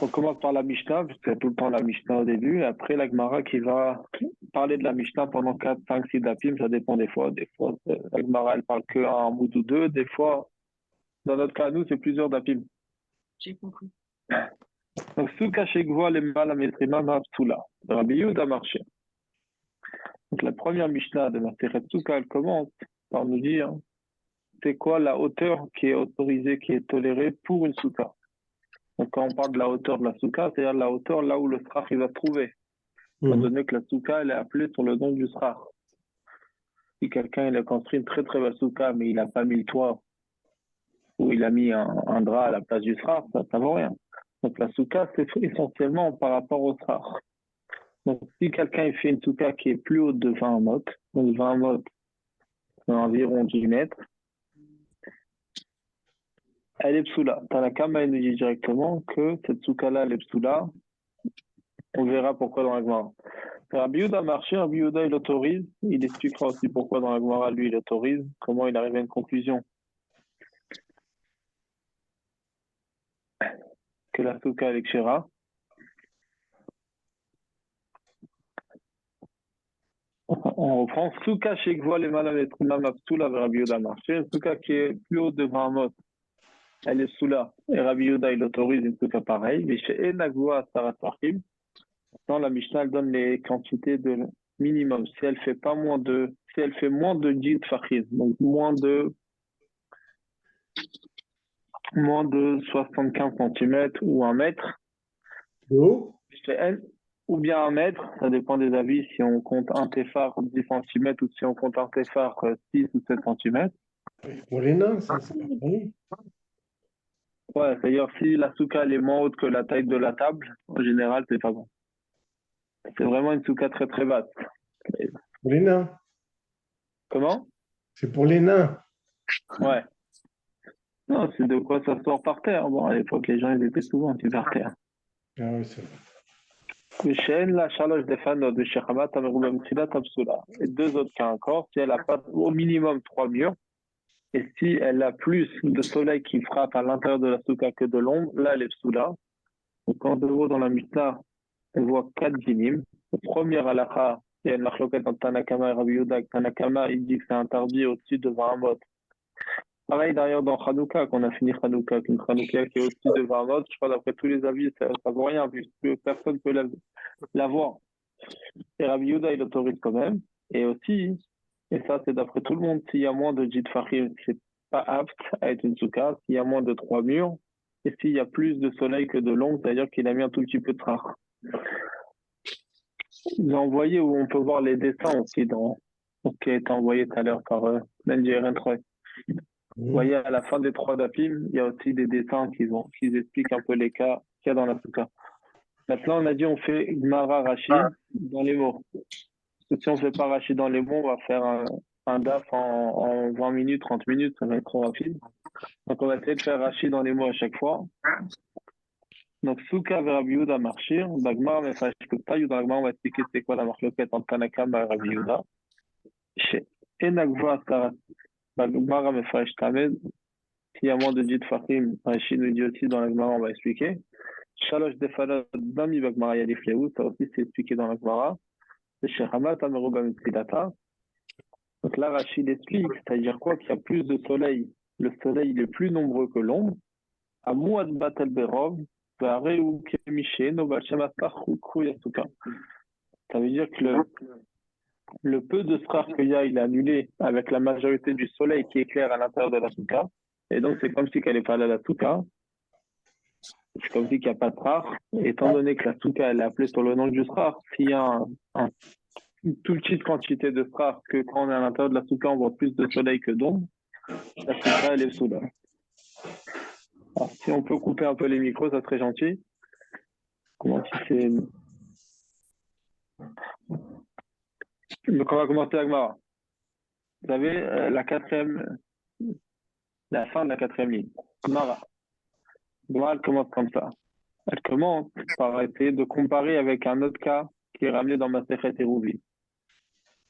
On commence par la Mishnah, parce qu'il y a tout le temps la Mishnah au début, et après la Gemara qui va parler de la Mishnah pendant 4, 5, 6 dapim, ça dépend des fois. Des fois, la Gemara, elle parle qu'un amoud ou deux, des fois, dans notre cas, nous, c'est plusieurs dapim. J'ai compris. Donc, Souka Shekvoa les Malametrima Mapsula, de Rabbi Yehuda marché. Donc, la première Mishnah de Maseret Souka, elle commence par nous dire c'est quoi la hauteur qui est autorisée, qui est tolérée pour une Souka. Donc, quand on parle de la hauteur de la Souka, c'est-à-dire la hauteur là où le srach il va se trouver. Étant donné que la souka, elle est appelée sur le nom du srach. Si quelqu'un il a construit une très très belle souka, mais il n'a pas mis le toit, ou il a mis un drap à la place du srach, ça ne vaut rien. Donc la souka, c'est essentiellement par rapport au srach. Donc si quelqu'un il fait une souka qui est plus haute de 20 mot, donc 20 mot, c'est environ 10 mètres, elle est psoula. Tanakama, il nous dit directement que cette souka-là, elle est psoula. On verra pourquoi dans la Gemara. Rabbi Yehuda marché, Rabbi Yehuda il autorise, il expliquera aussi pourquoi dans la Gemara lui il autorise, comment il arrive à une conclusion que la souka avec Shira. On reprend souka chez Gvoa les malametres Mamapsula Rabbi Yehuda marché, une souka qui est plus haute de 20 mot, elle est soula, et Rabbi Yehuda il autorise une souka pareille, mais chez Enagvoa Sarat Parkim, dans la Mishnah elle donne les quantités de minimum, si elle fait moins de 10 fachiz, donc moins de 75 cm ou 1 mètre, ou bien 1 mètre, ça dépend des avis, si on compte un téphar 10 cm ou si on compte un téphar 6 ou 7 cm. Pour les nains, ça, c'est pas pareil. Ouais, c'est-à-dire si la souka elle est moins haute que la taille de la table, en général, c'est pas bon. C'est vraiment une souka très très basse. Pour les nains. Comment? C'est pour les nains. Ouais. Non, c'est de quoi ça sort par terre. Bon, à l'époque, les gens ils étaient souvent assis par terre. Ah oui, c'est vrai. Et deux autres cas encore, si elle a pas au minimum 3 murs, et si elle a plus de soleil qui frappe à l'intérieur de la souka que de l'ombre, là elle est psoula. Donc quand de haut dans la Mishnah, on voit 4 dinim. Le premier halakha, il y a une marloquette entre Tanakama et Rabbi Yehuda. Tanakama, il dit que c'est interdit au-dessus de 20 mot. Pareil d'ailleurs dans Hanouka, qu'on a fini Hanouka, qu'une Hanouka qui est au-dessus de 20 mot, je crois d'après tous les avis, ça ne vaut rien, puisque personne ne peut la voir. Et Rabbi Yehuda, il autorise quand même. Et aussi, et ça c'est d'après tout le monde, s'il y a moins de Jit Fahim, c'est pas apte à être une souka. S'il y a moins de 3 murs, et s'il y a plus de soleil que de l'ombre, c'est-à-dire qu'il a mis un tout petit peu de trach. Il a envoyé où on peut voir les dessins aussi qui a été envoyé tout à l'heure par l'NGRN 3. Vous voyez, à la fin des 3 dapim, il y a aussi des dessins qui expliquent un peu les cas qu'il y a dans la souka. Maintenant, on a dit on fait Gmara Rashi dans les mots. Parce que si on ne fait pas Rashi dans les mots, on va faire un DAF en 20 minutes, 30 minutes, ça va être trop rapide. Donc, on va essayer de faire Rashi dans les mots à chaque fois. Donc, Souka vers Rabbi Yehuda marchir, Bagmar, mais ça, je peux pas. Bagmar, on va expliquer c'est quoi la marloquette entre Tanakama et Rabbi Yehuda. Chez Enagva, Bagmar, mais ça, je t'amène. S'il y a moins de 10 Fahim, Rashi nous dit aussi dans la Gemara, on va expliquer. Shalosh Defalot, Dami Bagmar, Yalifleou, ça aussi c'est expliqué dans la Gemara. Chez Hamat, Ameruba, Mitzidata. Donc là, Rachid explique, c'est-à-dire quoi? Qu'il y a plus de soleil. Le soleil il est plus nombreux que l'ombre. À Mouad Batel Berov, ça veut dire que le peu de strar qu'il y a, il est annulé avec la majorité du soleil qui éclaire à l'intérieur de la souka. Et donc, c'est comme si qu'elle n'est pas là, la souka. C'est comme si qu'il n'y a pas de strar. Étant donné que la souka, elle est appelée sur le nom du strar, s'il y a une toute petite quantité de strar que quand on est à l'intérieur de la souka, on voit plus de soleil que d'ombre, la souka, elle est sous là. Alors, si on peut couper un peu les micros, ça serait gentil. Comment si c'est... Donc, on va commencer avec Mara. Vous avez la fin de la 4e ligne. Mara. Mara, elle commence comme ça. Elle commence par essayer de comparer avec un autre cas qui est ramené dans Masechet Eruvin.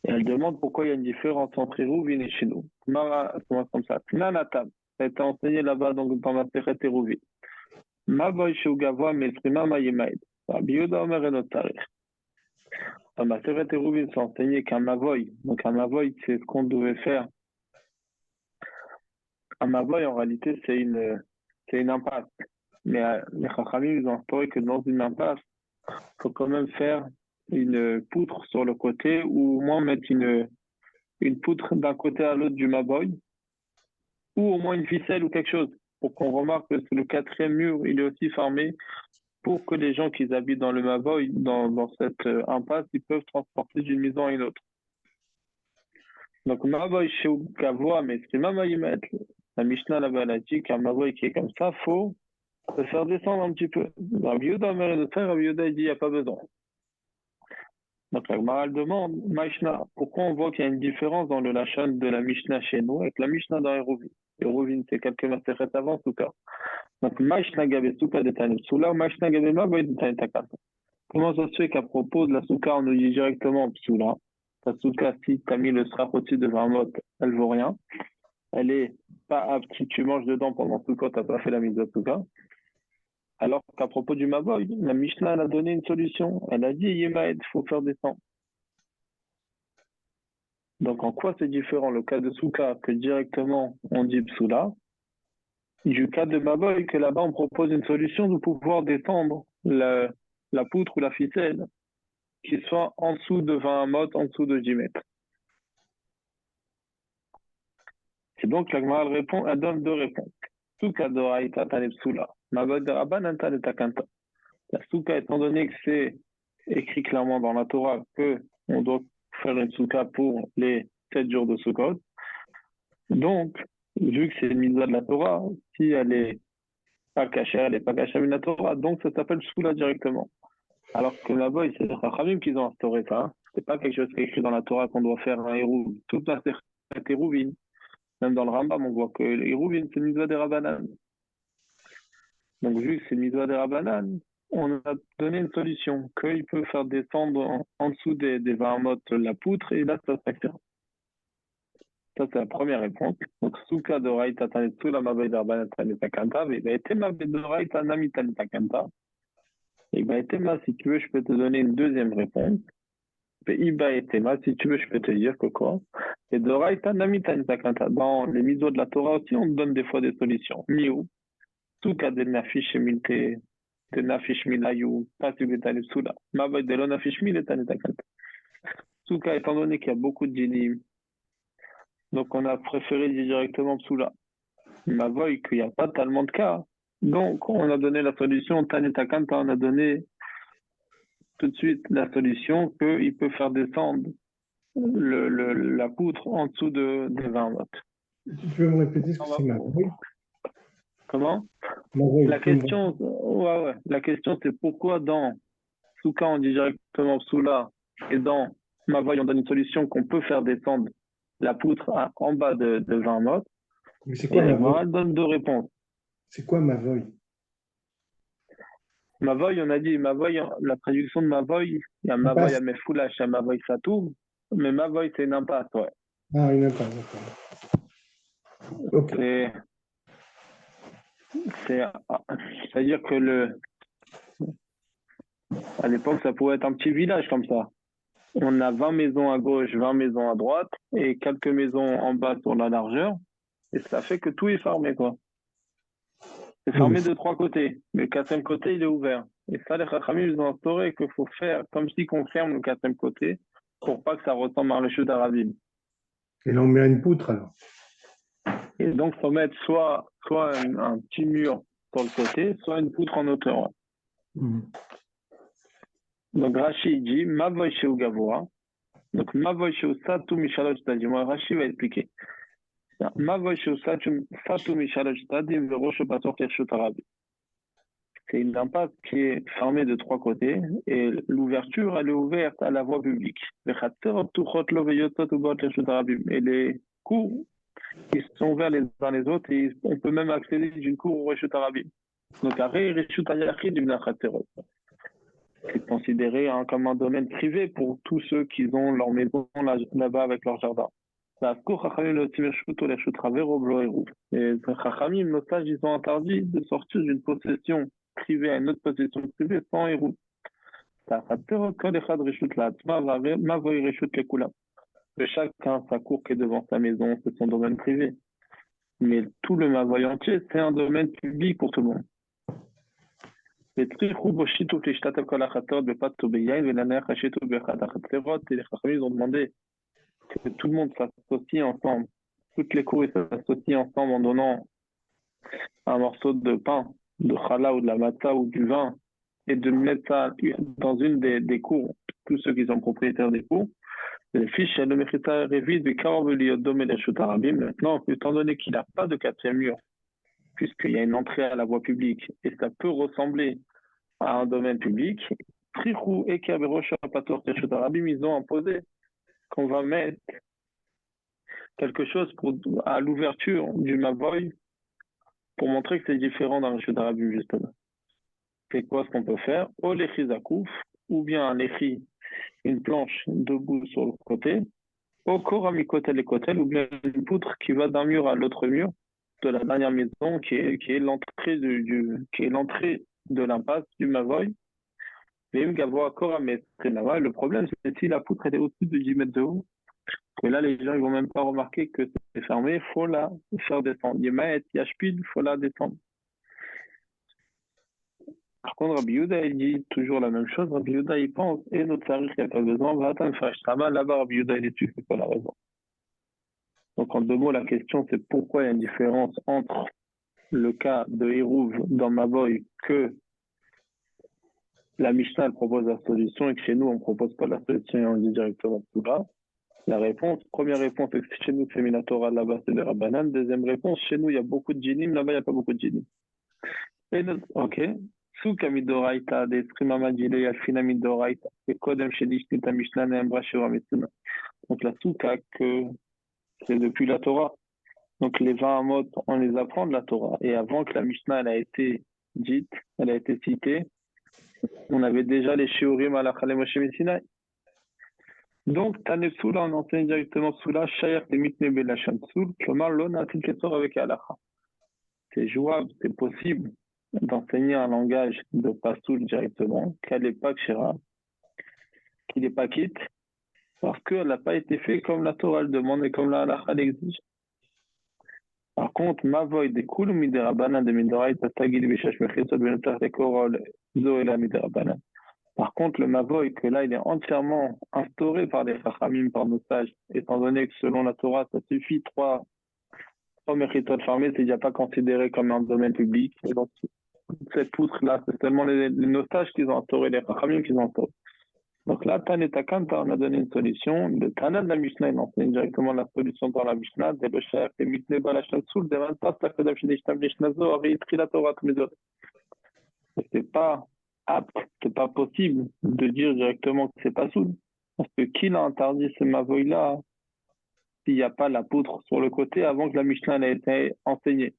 Et elle demande pourquoi il y a une différence entre Eruvin et chez nous. Mara, elle commence comme ça. Tnanatam. Ça a été enseigné là-bas dans Masechet Eruvin. Mavoy chez Ugavoa, Mesrima Mayimaïd. Rabbi Yehuda Omer et Notarich. Dans ma Seret Eruvin, c'est enseigné qu'un Mavoy, donc un Mavoy, c'est ce qu'on devait faire. Un Mavoy, en réalité, c'est une impasse. Mais les Chachamim, ils ont instauré que dans une impasse, il faut quand même faire une poutre sur le côté ou au moins mettre une poutre d'un côté à l'autre du Mavoy ou au moins une ficelle ou quelque chose pour qu'on remarque que le quatrième mur, il est aussi formé pour que les gens qui habitent dans le Mavoy, dans cette impasse, ils peuvent transporter d'une maison à une autre. Donc, Mavoy chez Gavois, mais c'est Mamayimet. La Mishnah là-bas, elle a dit qu'un Mavoy qui est comme ça, faut le faire descendre un petit peu. Rabbi Yehuda, Rabbi Yehuda, il dit, il n'y a pas besoin. Donc, la Gemara elle demande, Mishnah, pourquoi on voit qu'il y a une différence dans le Lachon de la Mishnah chez nous avec la Mishnah dans Eruvin? Eruvin, c'est quelques maseret avant, tout cas. Donc, Mishnah Gabe Souka de Tanet Soula, Mishnah Gabe Mavoy de Tanet Takata. Comment ça se fait qu'à propos de la souka, on nous dit directement psoula? La souka, si tu as mis le strap au-dessus de 20 mot, elle vaut rien. Elle est pas apte si tu manges dedans pendant souka, tu n'as pas fait la mise de souka. Alors qu'à propos du Mavoy, la Mishnah elle a donné une solution. Elle a dit Yemaed, il faut faire descendre. Donc en quoi c'est différent le cas de souka que directement on dit psoula, du cas de Mavoy que là-bas on propose une solution de pouvoir descendre la poutre ou la ficelle qui soit en dessous de 20 mot, en dessous de 10 mètres. C'est donc la Gemara répond, elle donne deux réponses. Souka doraïta tanepsula. Mavod de Rabbanan tanetakanta. La souka, étant donné que c'est écrit clairement dans la Torah que on doit faire une souka pour les 7 jours de Sukkot, donc, vu que c'est une mitzvah de la Torah, si elle est pas cachée, elle n'est pas cachée avec la Torah, donc ça s'appelle soula directement. Alors que là-bas, c'est les Chachamim qui ont instauré ça. C'est pas quelque chose qui est écrit dans la Torah qu'on doit faire un héros. Toute la Hérouvine. Même dans le Rambam, on voit que l'Hérouvine, c'est une mitzvah des Rabbanan. Donc, vu que c'est une mitzvah des Rabbanan, on a donné une solution, qu'il peut faire descendre en dessous des 20 mot la poutre, et là, ça s'accepte. Ça, c'est la première réponse. Donc, Souka de Raïta Tanetsu, la Mabay d'Arbanan Tanetakanta, et bien, été Mabay de Raïta Nami Tanetakanta. Et bien, Tema, si tu veux, je peux te donner une deuxième réponse. Et Iba et Tema, si tu veux, je peux te dire que quoi. Et de Raïta Nami Tanetakanta. Dans les misos de la Torah aussi, on donne des fois des solutions. Miou. Souka de Nafish Milte, de Nafish Milayu, pas si vous êtes Soula. Mabay de l'Onafish Mil et Tanetakanta. Souka, étant donné qu'il y a beaucoup de dinim, donc on a préféré dire directement Psoula. Mavoy, qu'il n'y a pas tellement de cas. Donc, on a donné la solution, Tanetakanta, on a donné tout de suite la solution qu'il peut faire descendre la poutre en dessous de 20 watts. Tu peux me répéter ce que c'est Mavoy? Comment? Mavoy, La question, ouais. La question, c'est pourquoi dans Souka, on dit directement Psoula, et dans Mavoy, on donne une solution qu'on peut faire descendre la poutre en bas de 20 watts. Mais c'est Et quoi la Mavoy? Gemara donne deux réponses. C'est quoi Mavoy? Mavoy, on a dit, Mavoy, la traduction de Mavoy, il y a Mavoy à Impasse? Mefoulash, il y a Mavoy Satoum, mais Mavoy, c'est une impasse, ouais. Ah, une impasse, d'accord. Ok. C'est-à-dire que à l'époque, ça pouvait être un petit village comme ça. On a 20 maisons à gauche, 20 maisons à droite, et quelques maisons en bas sur la largeur, et ça fait que tout est fermé, quoi. C'est fermé de trois côtés, mais le quatrième côté, il est ouvert. Et ça, les Chachamim, ils ont instauré qu'il faut faire comme si on ferme le quatrième côté, pour pas que ça ressemble à un chute d'Arabie. Et là, on met une poutre, alors. Et donc, il faut mettre soit un petit mur sur le côté, soit une poutre en hauteur. Donc, Rashi dit, Mavoy Sheu Gavoa. Donc, Mavoy Sheu Satu Mishaloch Tadim. Moi, Rashi va expliquer. Mavoy Sheu Satu Mishaloch Tadim, Verosh Bator Kershut Arabi. C'est une impasse qui est fermée de trois côtés et l'ouverture, elle est ouverte à la voie publique. Et les cours, ils sont ouverts les uns les autres et on peut même accéder d'une cour au Reshut Arabim. Donc, c'est considéré comme un domaine privé pour tous ceux qui ont leur maison là-bas avec leur jardin. Et Chachamim, nos sages, ils ont interdit de sortir d'une possession privée à une autre possession privée sans héros. Que chacun sa cour qui est devant sa maison, c'est son domaine privé. Mais tout le Mavoy entier, c'est un domaine public pour tout le monde. Les Chachamim ont demandé que tout le monde s'associe ensemble. Toutes les cours s'associent ensemble en donnant un morceau de pain, de challah ou de la matzah ou du vin, et de mettre ça dans une des cours, tous ceux qui sont propriétaires des cours. Les fiches, le mérita révise du maintenant, étant donné qu'il n'a pas de quatrième mur, puisqu'il y a une entrée à la voie publique, et ça peut ressembler à un domaine public, ils ont imposé qu'on va mettre quelque chose à l'ouverture du Mavoy pour montrer que c'est différent d'un Rishut Arabim, justement. C'est quoi ce qu'on peut faire? Ou l'échi zakouf, ou bien un échi, une planche debout sur le côté, au koramikotel et kotel, ou bien une poutre qui va d'un mur à l'autre mur de la dernière maison qui est l'entrée de l'impasse du Mavoy. Le problème, c'est si la poutre elle est au-dessus de 10 mètres de haut. Et là, les gens ils vont même pas remarquer que c'est fermé, il faut la faire descendre. Yemaet, Yashpid, il faut la descendre. Par contre, Rabbi Yehuda, il dit toujours la même chose. Rabbi Yehuda, il pense, et notre tarif, il n'y a pas besoin, va attendre faire là-bas, Rabbi Yehuda, il est dessus, c'est pas la raison. Donc, en deux mots, la question, c'est pourquoi il y a une différence entre le cas de Hérouv dans Mavoy que la Mishnah elle propose la solution et que chez nous, on ne propose pas la solution et on dit directement tout là. La réponse, première réponse, c'est que chez nous, c'est Minatora, là-bas, c'est le Rabbanan. Deuxième réponse, chez nous, il y a beaucoup de djinim, là-bas, il n'y a pas beaucoup de djinim. Ok. Souka midoraita, des primamagile, alfina midoraita, et kodem shedishnita mishnah neembra sheva mitsuna. Donc la souka, que c'est depuis la Torah. Donc les 20 amot, on les apprend de la Torah. Et avant que la Mishnah elle a été dite, elle a été citée, on avait déjà les shiurim à la Chalem Moshe Sinai. Donc, Tanesula, on enseigne directement Soula, Shayer, et Mitne Belachan Soul, Klomar, Lona, Tilkesor avec Alacha. C'est jouable, c'est possible d'enseigner un langage de Pasoul directement, qu'elle n'est pas Kshira, qu'il n'est pas quitte, parce qu'elle n'a pas été fait comme la Torah le demande et comme la Alacha l'exige. Par contre, Mavoy des Koul, Miderabanan, de Midoraï, Tatagil, Bishash, Mechitsot, Benetar, Korol, Zoela, Miderabanan. Par contre, le Mavoy, que là, il est entièrement instauré par les Chachamim, par nos sages, étant donné que selon la Torah, ça suffit trois méritos fermés, c'est déjà pas considéré comme un domaine public. Et donc, cette poutre-là, c'est seulement nos sages qui ont instauré, les Chachamim qui ont instauré. Donc là, Tan et Takan, on a donné une solution. Le Tana de la Mishnah, il enseigne directement la solution dans la Mishnah. Dès le chef, et Mitne Balachan Soul, dès maintenant, la Kodam Shedishtam Lishnazo, Ari Tri la Torah, tous les autres. C'est pas apte, c'est pas possible de dire directement que c'est pas soul. Parce que qui l'a interdit ce mavoy-là s'il n'y a pas la poutre sur le côté avant que la Mishnah ait été enseignée?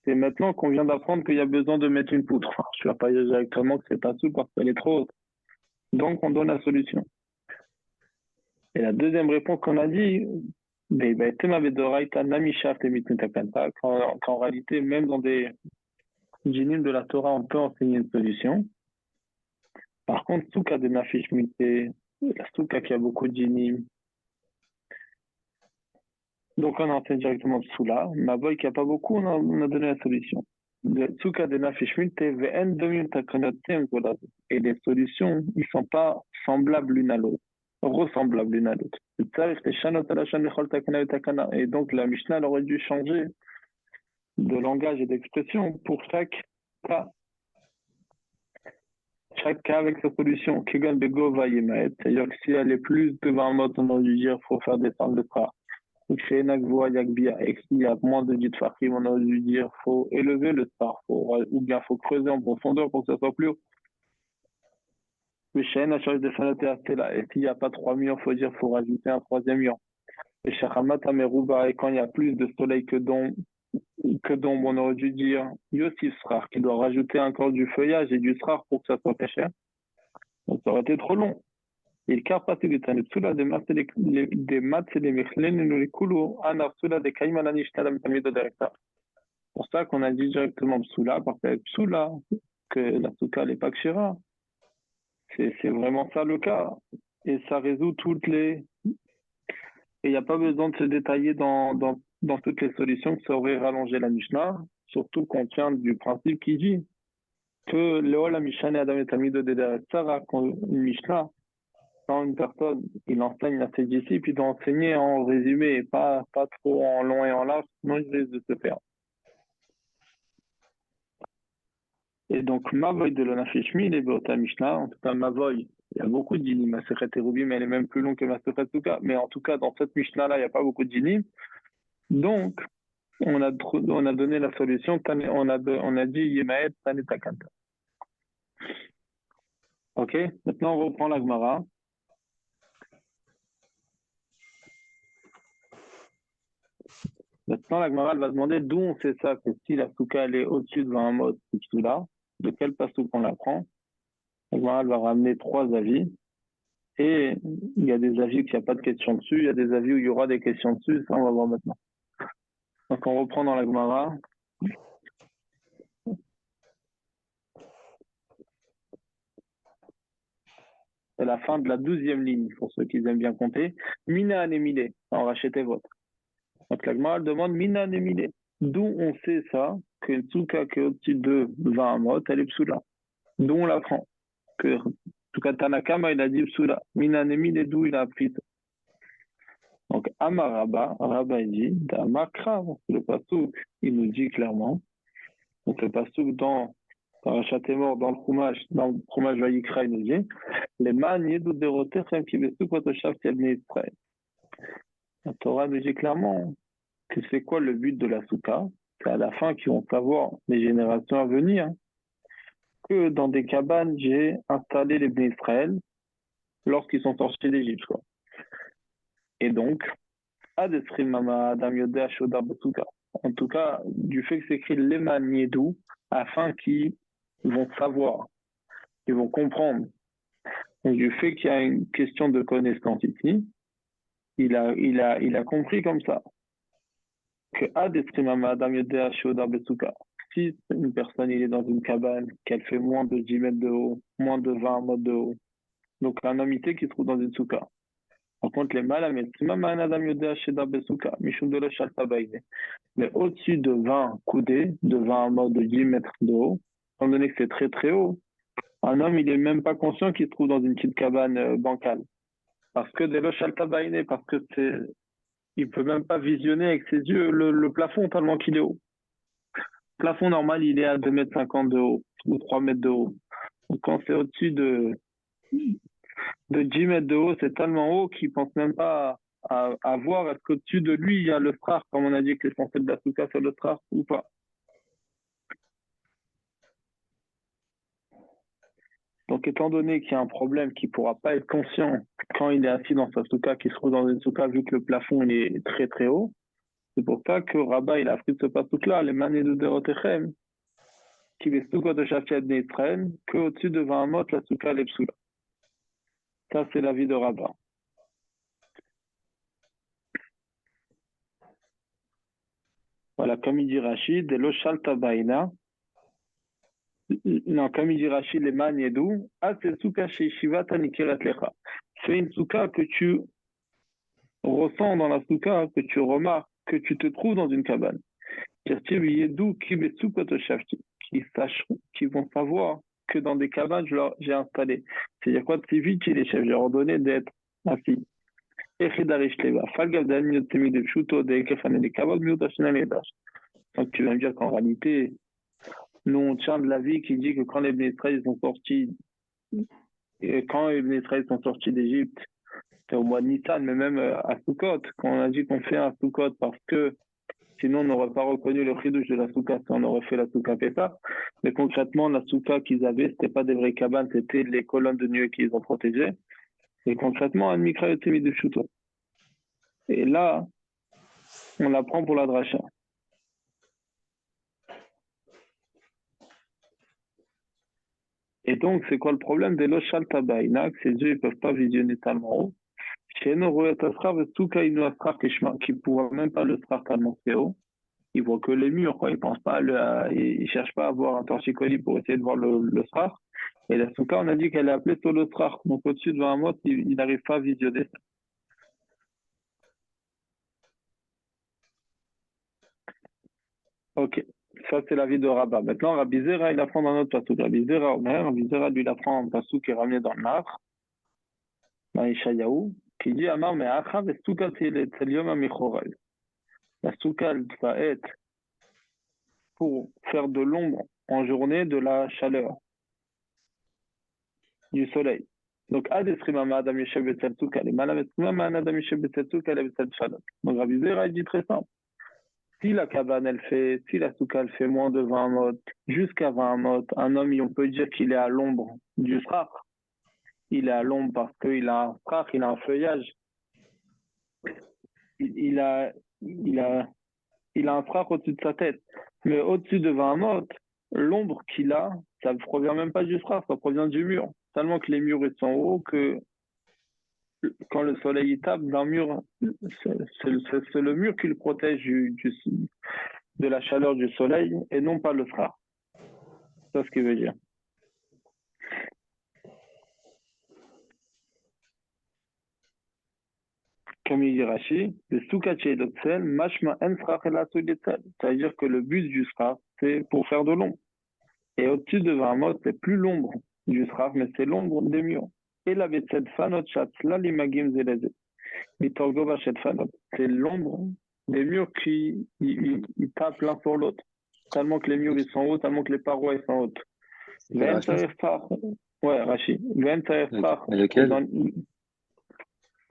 C'est maintenant qu'on vient d'apprendre qu'il y a besoin de mettre une poutre. Je ne vais pas dire directement que c'est pas soul parce qu'elle est trop haute. Donc on donne la solution. Et la deuxième réponse qu'on a dit, qu'en réalité, même dans des djinim de la Torah, on peut enseigner une solution. Par contre, Souka de Nafish Mité, la Souka qui a beaucoup de djinim. Donc on enseigne directement Soula. Mavoy qui n'a pas beaucoup, on a donné la solution. Souka de Nafish Mité, et les solutions, ils ne sont pas semblables l'une à l'autre, ressemblables l'une à l'autre. Et donc la Mishnah aurait dû changer de langage et d'expression pour chaque cas. Chaque cas avec sa solution. C'est-à-dire que si elle est plus de 20 mots, on aurait dû dire qu'il faut faire descendre le phare. Et s'il y a moins de dit farim, on aurait dû dire qu'il faut élever le phare, ou bien il faut creuser en profondeur pour que ça soit plus haut. Et s'il n'y a pas 3 murs, il faut dire qu'il faut rajouter un troisième mur. Et quand il y a plus de soleil que d'ombre, on aurait dû dire Yossif Srar, qui doit rajouter encore du feuillage et du Srar pour que ça soit très cher. Donc ça aurait été trop long. Il carpatu gitane psula de matzele mechlenu le kulu ana psula de kaimana nishtalam tamido directa. C'est pour ça qu'on a dit directement psula, parce que psula, que la souka n'est pas kshira. C'est vraiment ça le cas. Et ça résout toutes les. Et il n'y a pas besoin de se détailler dans toutes les solutions que ça aurait rallongé la Mishnah, surtout qu'on tient du principe qui dit que Léo la Mishnah et Adam et Tamido de Sarah, une Mishnah, quand une personne il enseigne à ses disciples, il doit enseigner en résumé et pas trop en long et en large, sinon il risque de se perdre. Et donc, Mavoy de l'Onafishmi, les Beota Mishnah, en tout cas, Mavoy, il y a beaucoup de dinim. Masechet Eruvim, elle est même plus longue que Masechet Souka, mais en tout cas, dans cette Mishnah-là, il n'y a pas beaucoup de dinim. Donc, on a donné la solution, on a dit Yemaed Tane Takanta. Ok, maintenant on reprend la Gemara. Maintenant, la Gemara va demander d'où on sait ça, que si la Souka elle est au-dessus de 20 mots, tout là, de quel passouk on la prend. La Gemara va ramener 3 avis. Et il y a des avis qu'il n'y a pas de questions dessus, il y a des avis où il y aura des questions dessus, ça on va voir maintenant. Donc on reprend dans la Gemara. C'est la fin de la 12e ligne, pour ceux qui aiment bien compter. Mina anemile, on rachète votre. Donc la Gemara demande Mina anemile. D'où on sait ça, qu'une souka qui est au-dessus de 20 amot, elle est psoula. D'où on l'apprend. Que, en tout cas, Tanakama, il a dit psoula. Mina anemile, d'où il a appris ça. Donc, Amaraba, Rabba il dit, Damakra, le pasouk, il nous dit clairement. Donc, le pasouk dans Rachat est mort, dans le Chumash Vayikra, il nous dit, les man yedou derotechem ki besuk otoshav tiabne Israël. La Torah nous dit clairement que c'est quoi le but de la souka? C'est à la fin qu'ils vont savoir, les générations à venir, que dans des cabanes, j'ai installé les Bnei Israël lorsqu'ils sont sortis d'Égypte, quoi. Et donc, en tout cas, du fait que c'est écrit Leman Yedou, afin qu'ils vont savoir, qu'ils vont comprendre. Donc, du fait qu'il y a une question de connaissance ici, il a compris comme ça. Que si une personne il est dans une cabane, qu'elle fait moins de 10 mètres de haut, moins de 20 mètres de haut, donc un homme qui se trouve dans une souka. Par contre, les malamet, mais au-dessus de 20 coudées, de 20 mètres, de 10 mètres de haut, étant donné que c'est très très haut, un homme, il n'est même pas conscient qu'il se trouve dans une petite cabane bancale. Parce que parce que il peut même pas visionner avec ses yeux le plafond tellement qu'il est haut. Le plafond normal, il est à 2,50 m de haut, ou 3 mètres de haut. Donc, quand c'est au-dessus de 10 mètres de haut, c'est tellement haut qu'il pense même pas à voir est-ce qu'au-dessus de lui, il y a le strar, comme on a dit que l'essentiel de la souka, c'est le strar ou pas. Donc, étant donné qu'il y a un problème qu'il ne pourra pas être conscient quand il est assis dans sa souka, qu'il se trouve dans une souka, vu que le plafond il est très très haut, c'est pour ça que Rabat il a pris ce pasouk-là, les manées de Derotechem, qui est souka de Shafiat d'Israël, qu'au-dessus de 20 mot, la souka est psoula. Ça, c'est l'avis de Rabat. Voilà, comme il dit Rachid, de l'Oshalta Baina. Non, comme il dit Rachid, les Maniedou, c'est souka chez Shivata Nikirat Lecha. C'est une souka que tu ressens dans la souka, que tu remarques, que tu te trouves dans une cabane. Qui vont savoir que dans des cabanes, j'ai installé. C'est-à-dire quoi, si vite les chefs, j'ai ordonné d'être assis. Donc tu vas me dire qu'en réalité, nous on tient de l'avis qui dit que quand les Bnei Israël sont sortis, d'Égypte, c'est au mois de Nissan, mais même à Sukkot, quand on a dit qu'on fait un Sukkot parce que sinon on n'aurait pas reconnu le chidouche de la souka si on aurait fait la souka Pessah. Mais concrètement, la souka qu'ils avaient, c'était pas des vraies cabanes, c'était les colonnes de nuée qu'ils ont protégées. Et concrètement, un mikra yoté de shuto. Et là, on la prend pour la dracha. Et donc, c'est quoi le problème? Des lochal tabaïna, que ses yeux ne peuvent pas visionner tellement haut. Chez nous, tout cas, il nous qui ne pourra même pas le srar tellement c'est haut. Il voit que les murs, quoi. Il pense pas il cherche pas à avoir un torticolis pour essayer de voir le srar. Et la souka, on a dit qu'elle est appelée solo srar. Donc, au-dessus de 20 mètres, il n'arrive pas à visionner ça. Ok. Ça, c'est l'avis de Rabat. Maintenant, Rabbi Zera, il apprend dans notre pasouk. Rabbi Zera, lui, il apprend un pasouk qui est ramené dans le Nar, dans Ishayahu, qui dit Amar, mais Achav et Souka, c'est l'Yom Amichoraï. La souka, elle va être pour faire de l'ombre en journée de la chaleur du soleil. Donc, Ad Esrimama Adam Yeshev Betzel Souka, les Malam Esrimama Adam Yeshev Betzel Souka, les Betzel Shalom. Donc, Rabbi Zera, il dit très simple. Si la cabane, elle fait, si la souka, elle fait moins de 20 mot, jusqu'à 20 mot, un homme, on peut dire qu'il est à l'ombre du srar. Il est à l'ombre parce qu'il a un srar, il a un feuillage. Il a, il a, il a un srar au-dessus de sa tête. Mais au-dessus de 20 mot, l'ombre qu'il a, ça ne provient même pas du srar, ça provient du mur. Tellement que les murs ils sont hauts que quand le soleil tape d'un mur, c'est le mur qui le protège de la chaleur du soleil et non pas le srar. C'est ce qu'il veut dire. Comme il dit Rashi, le Soukaché d'Otsel, Mashma En Srach et la c'est-à-dire que le but du Srach, c'est pour faire de l'ombre. Et au-dessus de 20 mots, c'est plus l'ombre du Srach, mais c'est l'ombre des murs. Et la Betsed Fanot Chatz, là, l'Imagim Zeleze. Mitorgova Chet Fanot. C'est l'ombre des murs qui ils tapent l'un sur l'autre. Tellement que les murs ils sont hauts, tellement que les parois ils sont hautes. Ouais, Rashi. Et lequel?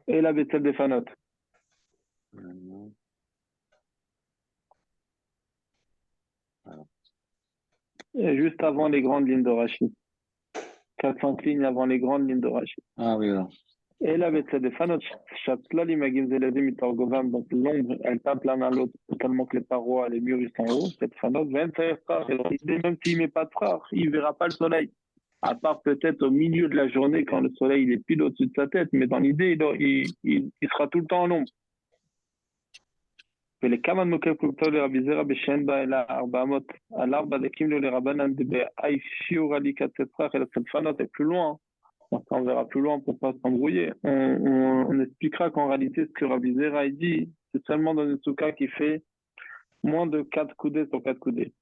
Et la Betsed des Fanot. Et juste avant les grandes lignes de Rashi. 400 lignes avant les grandes lignes de Rashi. Ah oui, alors. Et là, avec des fanot, donc l'ombre, elle tape l'un à l'autre, tellement que les parois, les murs, ils sont hauts. Cette fanot, même s'il met pas de frère, il verra pas le soleil. À part peut-être au milieu de la journée, quand le soleil il est pile au-dessus de sa tête, mais dans l'idée, il sera tout le temps en ombre. ולכמה נוקב כתוב לרבי זרע בשן בה אלא 400 על 4 דקים לו לרבנן דבאי שיעור עליקת צפרח אלא צלפנות est plus loin. On verra plus loin pour pas s'embrouiller. On expliquera qu'en réalité, ce que Rabbi Zera dit, c'est seulement dans une souka qui fait moins de 4 coudées sur 4 coudées.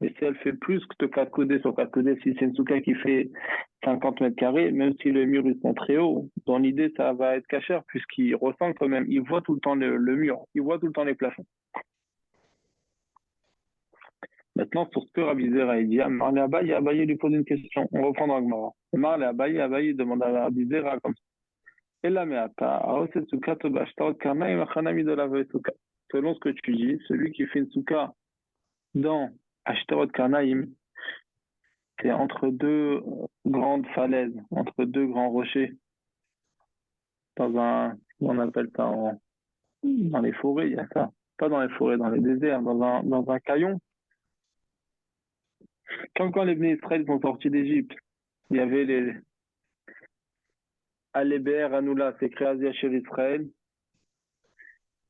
Et si elle fait plus que 4 coudées sur 4 coudées, si c'est une souka qui fait 50 mètres carrés, même si les murs ils sont très hauts, dans l'idée, ça va être cachère, puisqu'il ressent quand même, il voit tout le temps le mur, il voit tout le temps les plafonds. Maintenant, sur ce que Rabbi Zera dit, Marley Abaye lui pose une question. On reprend dans Gemara. Marley Abaye demande à Rabbi Zera comme ça. Et là, mais attends, selon ce que tu dis, celui qui fait une souka dans Ashtarot Karnaim, c'est entre deux grandes falaises, entre deux grands rochers, on appelle ça dans les forêts, il y a ça. Pas dans les forêts, dans les déserts, dans un caillon. Quand les Bnei Israël sont sortis d'Égypte, il y avait les Aléber, Anoula, c'est créé chez Israël,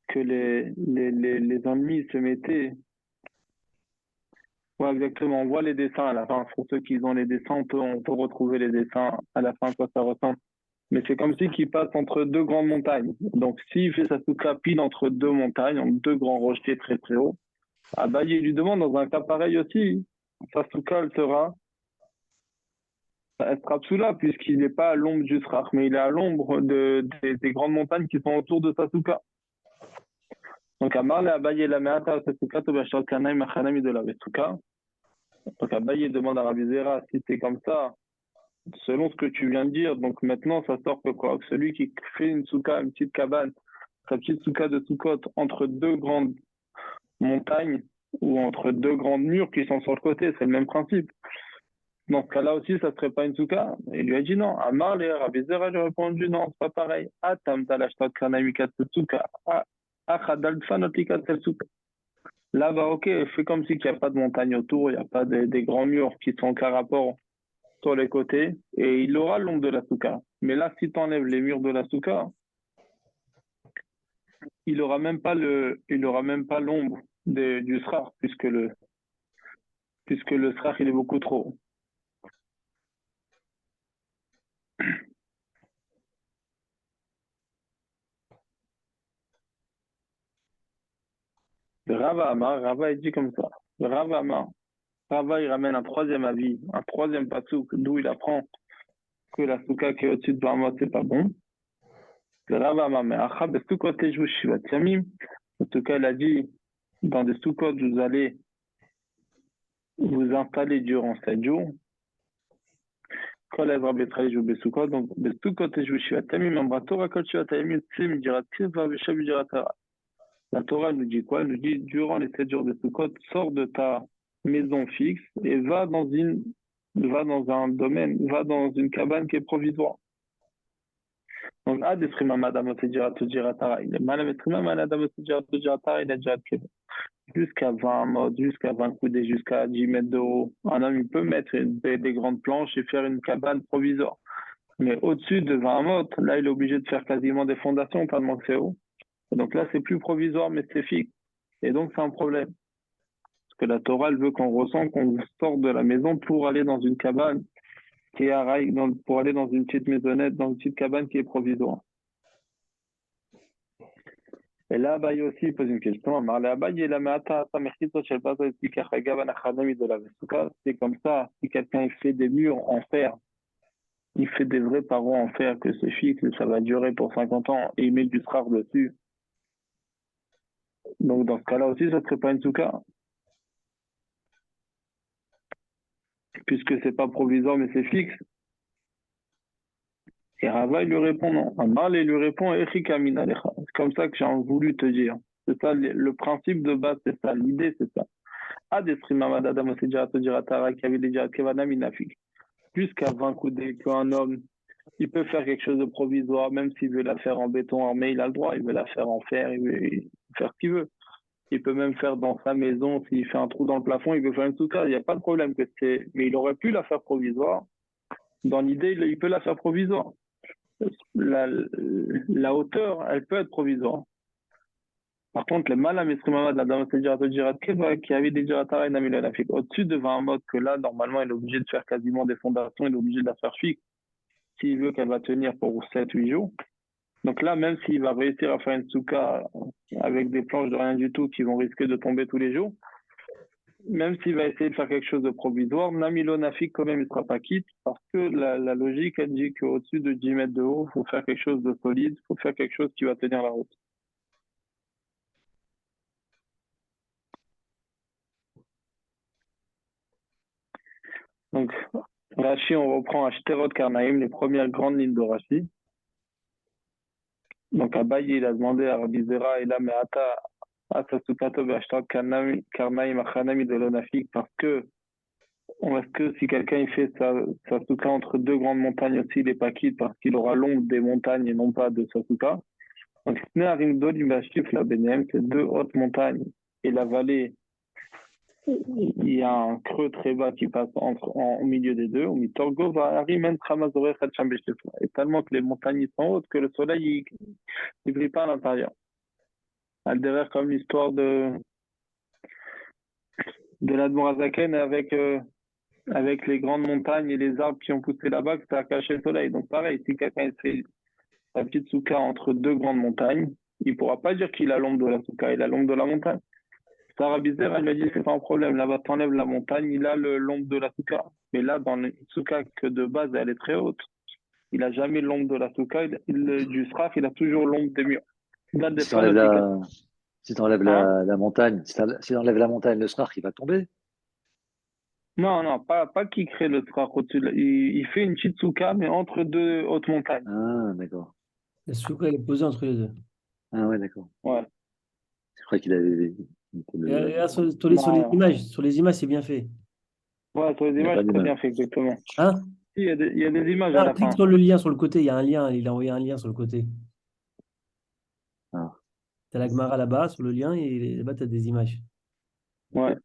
que les ennemis se mettaient. Ouais, exactement. On voit les dessins à la fin. Pour ceux qui ont les dessins, on peut retrouver les dessins à la fin, quoi ça ressemble. Mais c'est comme si qu'il passe entre deux grandes montagnes. Donc, s'il fait sa souka pile entre deux montagnes, entre deux grands rochers très très hauts, il lui demande dans un cas pareil aussi, sa souka, elle sera psoula, puisqu'il n'est pas à l'ombre du srach, mais il est à l'ombre des grandes montagnes qui sont autour de sa souka. Donc, Amar Abaye la meata sa souka, Tobachal Kanai Machanami de la souka. Donc Abaye demande à Rabbi Zera si c'est comme ça, selon ce que tu viens de dire. Donc maintenant, ça sort que quoi? Que celui qui fait une souka, une petite cabane, sa petite souka de Soukot entre deux grandes montagnes ou entre deux grands murs qui sont sur le côté, c'est le même principe. Dans ce cas-là aussi, ça ne serait pas une souka. Il lui a dit non. Amar le Rabbi Zera lui a répondu non, c'est pas pareil. Atam talashtat kanamikat souka. Achadal fanotikat souka. Là-bas, ok, fais comme si qu'il n'y a pas de montagne autour, il n'y a pas des grands murs qui sont qu'à rapport sur les côtés et il aura l'ombre de la souka. Mais là, si tu enlèves les murs de la souka, il aura même pas l'ombre du srar puisque le srar il est beaucoup trop haut. Rava il dit comme ça. Rava il ramène un troisième avis, un troisième pasouk, d'où il apprend que la souka qui est au-dessus de Bahamot, c'est pas bon. Rava Amar, mais Achab, Soukot et Shivat Yamim. En tout cas, il a dit, dans des soukot, vous allez vous installer durant 7 jours. Kol Ezra Betrali joue Besukot, donc Besukot et Shivat Yamim, Ambra Torah, Kol Shivat Yamim, Tsim, Dirat Tiva, Veshav, Dirat Tara. La Torah nous dit quoi? Elle nous dit, durant les 7 jours de Sukkot, sors de ta maison fixe et va dans un domaine, va dans une cabane qui est provisoire. Donc, il a déjà jusqu'à 20 modes, jusqu'à 20 coudées, jusqu'à 10 mètres de haut. Un homme, il peut mettre des grandes planches et faire une cabane provisoire. Mais au-dessus de 20 modes, là, il est obligé de faire quasiment des fondations, tellement que c'est haut. Donc là, c'est plus provisoire, mais c'est fixe. Et donc, c'est un problème. Parce que la Torah, elle veut qu'on ressent qu'on sort de la maison pour aller dans une cabane qui est à rail, pour aller dans une petite maisonnette, dans une petite cabane qui est provisoire. Et là, Abaye aussi il pose une question. C'est comme ça, si quelqu'un il fait des murs en fer, il fait des vrais parois en fer que c'est fixe, ça va durer pour 50 ans, et il met du srar dessus. Donc dans ce cas-là aussi, ça ne serait pas une souka. Puisque c'est pas provisoire, mais c'est fixe. Et Rava, il lui répond non. Amar, il lui répond, c'est comme ça que j'ai voulu te dire. C'est ça, le principe de base, c'est ça. L'idée, c'est ça. Jusqu'à 20 coudées qu'un homme, il peut faire quelque chose de provisoire, même s'il veut la faire en béton armé, il a le droit. Il veut la faire en fer, il veut faire ce qu'il veut. Il peut même faire dans sa maison, s'il fait un trou dans le plafond, il peut faire une souka. Il n'y a pas de problème mais il aurait pu la faire provisoire. Dans l'idée, il peut la faire provisoire. La hauteur, elle peut être provisoire. Par contre, le mal à Mesrimamad, la dame qui avait des Jiratara et au-dessus de 20 modes que là, normalement, il est obligé de faire quasiment des fondations, il est obligé de la faire fixe s'il veut qu'elle va tenir pour 7-8 jours. Donc là, même s'il va réussir à faire une souka avec des planches de rien du tout qui vont risquer de tomber tous les jours, même s'il va essayer de faire quelque chose de provisoire, Namilo Nafik, quand même, il ne sera pas quitte parce que la logique, elle dit qu'au-dessus de 10 mètres de haut, il faut faire quelque chose de solide, il faut faire quelque chose qui va tenir la route. Donc, Rashi, on reprend Ashterot Karnaïm, les premières grandes lignes de Rashi. Donc, Abaye, il a demandé à Rabbi Zera, et là, mais Asasukato Ashterot Karnaïm Achanami de l'Onafik, parce que si quelqu'un il fait sa souka entre deux grandes montagnes aussi, il n'est pas quitte parce qu'il aura l'ombre des montagnes et non pas de sa souka. Donc, c'est deux hautes montagnes et la vallée, il y a un creux très bas qui passe au milieu des deux. Et tellement que les montagnes sont hautes que le soleil ne brille pas à l'intérieur. Derrière, comme l'histoire de l'Admorazaken avec les grandes montagnes et les arbres qui ont poussé là-bas, que ça a caché le soleil. Donc pareil, si quelqu'un fait sa petite souka entre deux grandes montagnes, il ne pourra pas dire qu'il a l'ombre de la souka, il a l'ombre de la montagne. Sarah Bizer, elle m'a dit, c'est pas un problème, là-bas, t'enlèves la montagne, il a l'ombre de la souka. Mais là, dans la souka que de base, elle est très haute, il n'a jamais l'ombre de la souka, du sraf, il a toujours l'ombre des murs. Si tu enlèves la montagne, si tu enlèves la montagne, le srar, il va tomber. Non, pas qu'il crée le sraf au-dessus. Il fait une petite souka, mais entre deux hautes montagnes. Ah, d'accord. La souka, elle est posée entre les deux. Ah, ouais, d'accord. Ouais. Je crois qu'il avait. Et là, sur les images, c'est bien fait. Ouais, sur les images, c'est bien fait, exactement. Hein? Il y a des images à la clique fin. sur le lien sur le côté, il y a un lien, il a envoyé un lien sur le côté. Ah. Tu as la Gemara là-bas, sur le lien, et là-bas, tu as des images. Ouais.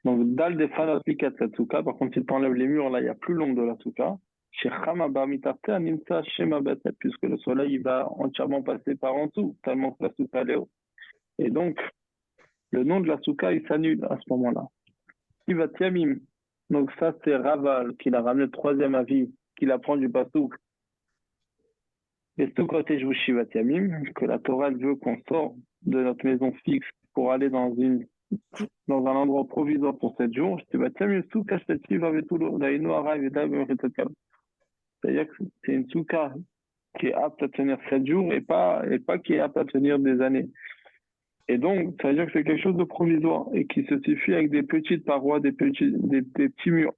Donc, Dal des fans appliquent à cette souka. Par contre, si tu enlèves les murs, là, il y a plus long de la souka. Chez Chama Barmitarte, Animsa, Shema Betet, puisque le soleil il va entièrement passer par en dessous, tellement que la souka est haute. Et donc, le nom de la souka, il s'annule à ce moment-là. Shivat Yamim. Donc, ça, c'est Raval qui l'a ramené le troisième avis, qu'il apprend du Pasouk. Et tout côté je vous Shivat Yamim, que la Torah elle veut qu'on sorte de notre maison fixe pour aller dans un endroit provisoire pour 7 jours. C'est-à-dire que c'est une souka qui est apte à tenir 7 jours et pas qui est apte à tenir des années. Et donc, ça veut dire que c'est quelque chose de provisoire et qui se suffit avec des petites parois, des petits murs.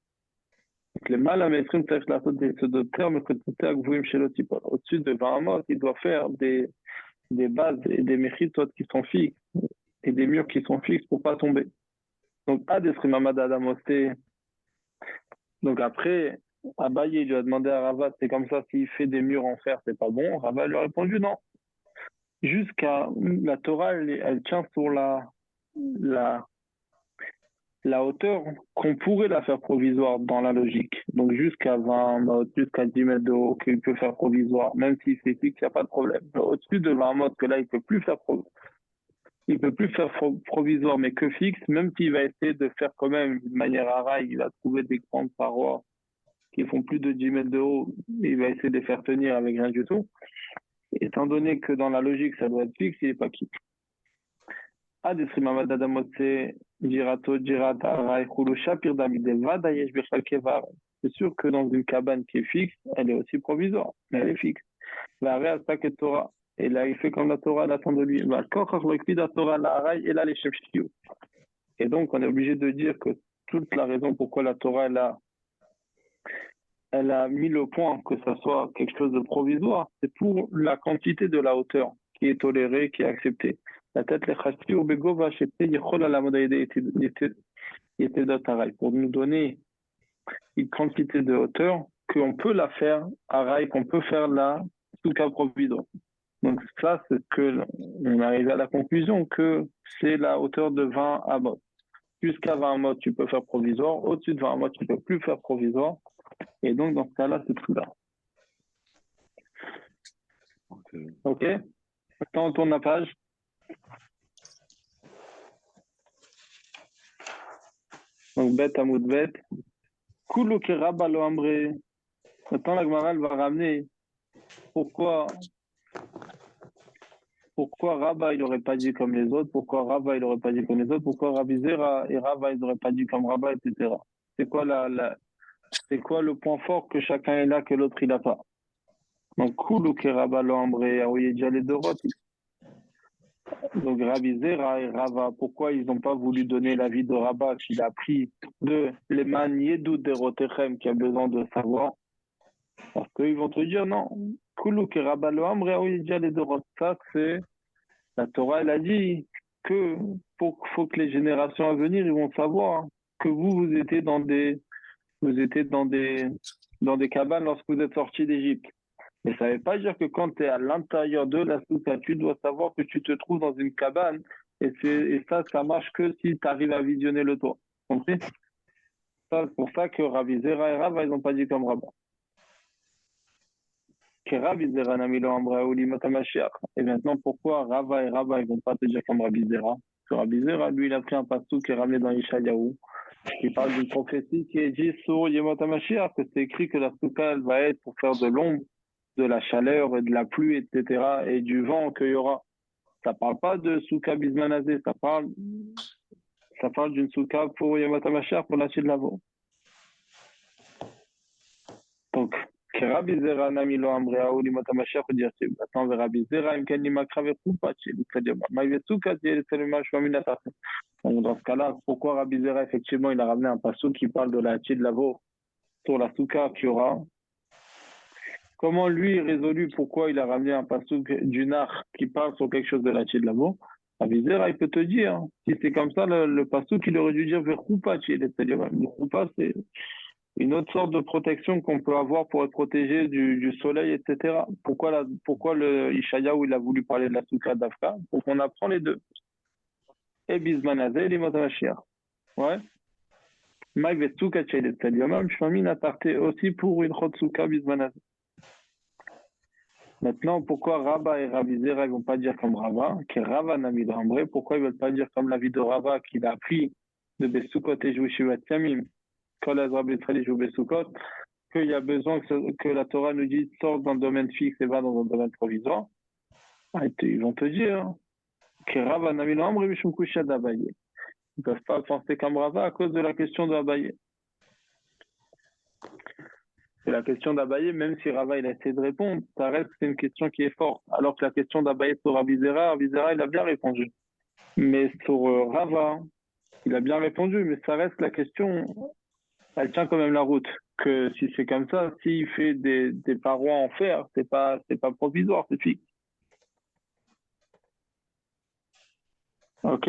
Donc, les mal à maîtriser, c'est la ce de terme que tout est agvouim chez le type. Au-dessus de 20 mots, il doit faire des bases et des mérites qui sont fixes et des murs qui sont fixes pour pas tomber. Donc, Adesrimamad Adamosté. Donc, après, Abaye lui a demandé à Ravat, c'est comme ça, s'il fait des murs en fer, c'est pas bon. Ravat lui a répondu non. Jusqu'à la Torah, elle tient sur la hauteur qu'on pourrait la faire provisoire dans la logique. Donc, jusqu'à 20 mètres, jusqu'à 10 mètres de haut qu'il peut faire provisoire, même s'il fait fixe, il n'y a pas de problème. Au-dessus de 20 mètres, que là, il peut plus faire provisoire, mais que fixe, même s'il va essayer de faire quand même de manière à rail, il va trouver des grandes parois qui font plus de 10 mètres de haut, et il va essayer de les faire tenir avec rien du tout. Étant donné que dans la logique, ça doit être fixe, il n'est pas quitte. C'est sûr que dans une cabane qui est fixe, elle est aussi provisoire, mais elle est fixe. Et là, il fait comme la Torah l'attend de lui. Et donc, on est obligé de dire que toute la raison pourquoi la Torah elle a mis le point que ça soit quelque chose de provisoire, c'est pour la quantité de la hauteur qui est tolérée, qui est acceptée. La tête les chassi ou begova acheté yichol à la modalité était d'atarai pour nous donner une quantité de hauteur qu'on peut la faire à rail, qu'on peut faire la souka provisoire. Donc ça, c'est que on arrive à la conclusion que c'est la hauteur de 20 amot. Jusqu'à 20 amot, tu peux faire provisoire. Au-dessus de 20 amot, tu peux plus faire provisoire. Et donc, dans ce cas-là, c'est tout là. OK? Maintenant, on tourne la page. Donc, bet amoud bet. Koulou ke rabba lo ambre. Maintenant, la Gemara va ramener pourquoi Rabba il n'aurait pas dit comme les autres, pourquoi Rabba il n'aurait pas dit comme les autres, pourquoi Rabbi Zera et Rabba ils n'auraient pas dit comme Rabba, etc. C'est quoi c'est quoi le point fort que chacun est là que l'autre il n'a pas. Donc, Koulou ke Rabba lo ambre, il y a déjà les deux rotes. Donc, Rabbi Zera et Rava, pourquoi ils n'ont pas voulu donner l'avis de Rabba qu'il a pris de l'Eman Yedou de Rotechem qui a besoin de savoir? Parce qu'ils vont te dire non. Koulou ke Rabba lo ambre, il y a déjà les deux rotes. Ça, c'est la Torah, elle a dit que faut que les générations à venir, ils vont savoir que vous étiez dans des cabanes lorsque vous êtes sortis d'Égypte. Mais ça ne veut pas dire que quand tu es à l'intérieur de la souka, tu dois savoir que tu te trouves dans une cabane et ça marche que si tu arrives à visionner le toit. Compris? C'est pour ça que Rabbi Zera et Rava, ils n'ont pas dit comme Rabba. Que Rabbi Zera n'a mis et maintenant, pourquoi Rava et Rava, ils vont pas te dire comme Rabbi Zera? Parce que Rabbi Zera, lui, il a pris un passou qui est ramené dans Ishayahu. Il parle d'une prophétie qui est dit sur Yemot HaMashiach, que c'est écrit que la souka, elle va être pour faire de l'ombre, de la chaleur et de la pluie, etc., et du vent qu'il y aura. Ça parle pas de souka bismanazé, ça parle d'une souka pour Yemot HaMashiach, pour la de Lavo. Donc, que Rabbi Zera nami lo amrea ou Yemot HaMashiach, on dit c'est maintenant Rabbi Zera, im ken lima krave koupa, c'est-à-dire, maïve souka, c'est le machou aminata. Donc, dans ce cas-là, pourquoi Rabbi Zera, effectivement, il a ramené un passou qui parle de la de Lavo sur la souka qu'il y aura? Comment lui est résolu pourquoi il a ramené un passouk du Nar qui parle sur quelque chose de la de Lavo? Rabbi Zera, il peut te dire, si c'est comme ça, le passouk, il aurait dû dire vers Koupa, c'est-à-dire, le Koupa, c'est une autre sorte de protection qu'on peut avoir pour être protégé du soleil, etc. Pourquoi le Ishayahu, il a voulu parler de la souka d'Afka? Pour qu'on apprend les deux. Et Bismanazé et Limot HaMashiach. Ouais. Maï Vetsuka Chelet Yomam Shmamin Atarté aussi pour une Chotsuka Bismanaz. Maintenant, pourquoi Rabba et Rabbi Zera ne vont pas dire comme Rabba, que Rabba n'a mis d'Ambré, pourquoi ils ne veulent pas dire comme la vie de Rabba qu'il a appris de Besukot et Jouishivat Yamim, quand la Rabbi Israël joue Besukot, qu'il y a besoin que la Torah nous dise sort dans le domaine fixe et va dans un domaine provisoire. Ils vont te dire que Rabba n'a mis d'Ambré, Mishum Kusha d'Abaye. Ils ne peuvent pas penser comme Rabba à cause de la question d'Abaye. C'est la question d'Abaye, même si Rava il a essayé de répondre, ça reste c'est une question qui est forte. Alors que la question d'Abaye sur Rabbi Zera il a bien répondu. Mais sur Rava, il a bien répondu, mais ça reste la question, elle tient quand même la route. Que si c'est comme ça, s'il fait des parois en fer, c'est pas provisoire, c'est fixe. Ok?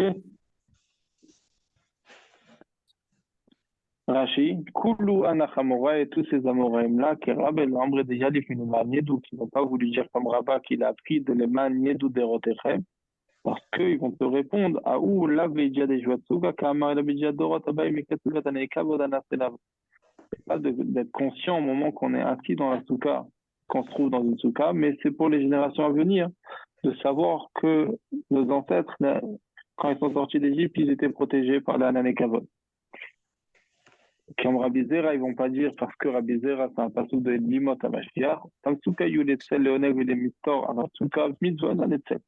Rashi, Kulu Anachamora et tous ces Amoraïm-là, qui Rabbe l'Ambre de Yalif Minumaniedou, qui n'ont pas voulu dire comme Rabba qu'il a appris de l'Eman Niedou de Rotechem, parce qu'ils vont te répondre à où la Veja des Jouatsuga, Kamar la Veja Dorot, Abaï Mikatsuga, Taneka, Vodana, Selav. C'est pas d'être conscient au moment qu'on est assis dans la souka, qu'on se trouve dans une souka, mais c'est pour les générations à venir, de savoir que nos ancêtres, quand ils sont sortis d'Égypte, ils étaient protégés par la Nanekavod. Comme Rabbi Zera, ils vont pas dire parce que Rabbi Zera, c'est un passage de Limot à Mashiach. Tamsuka Yuletzel, Leoneg, et les Mistor, Amatsuka, Mitzvah, Naletzel.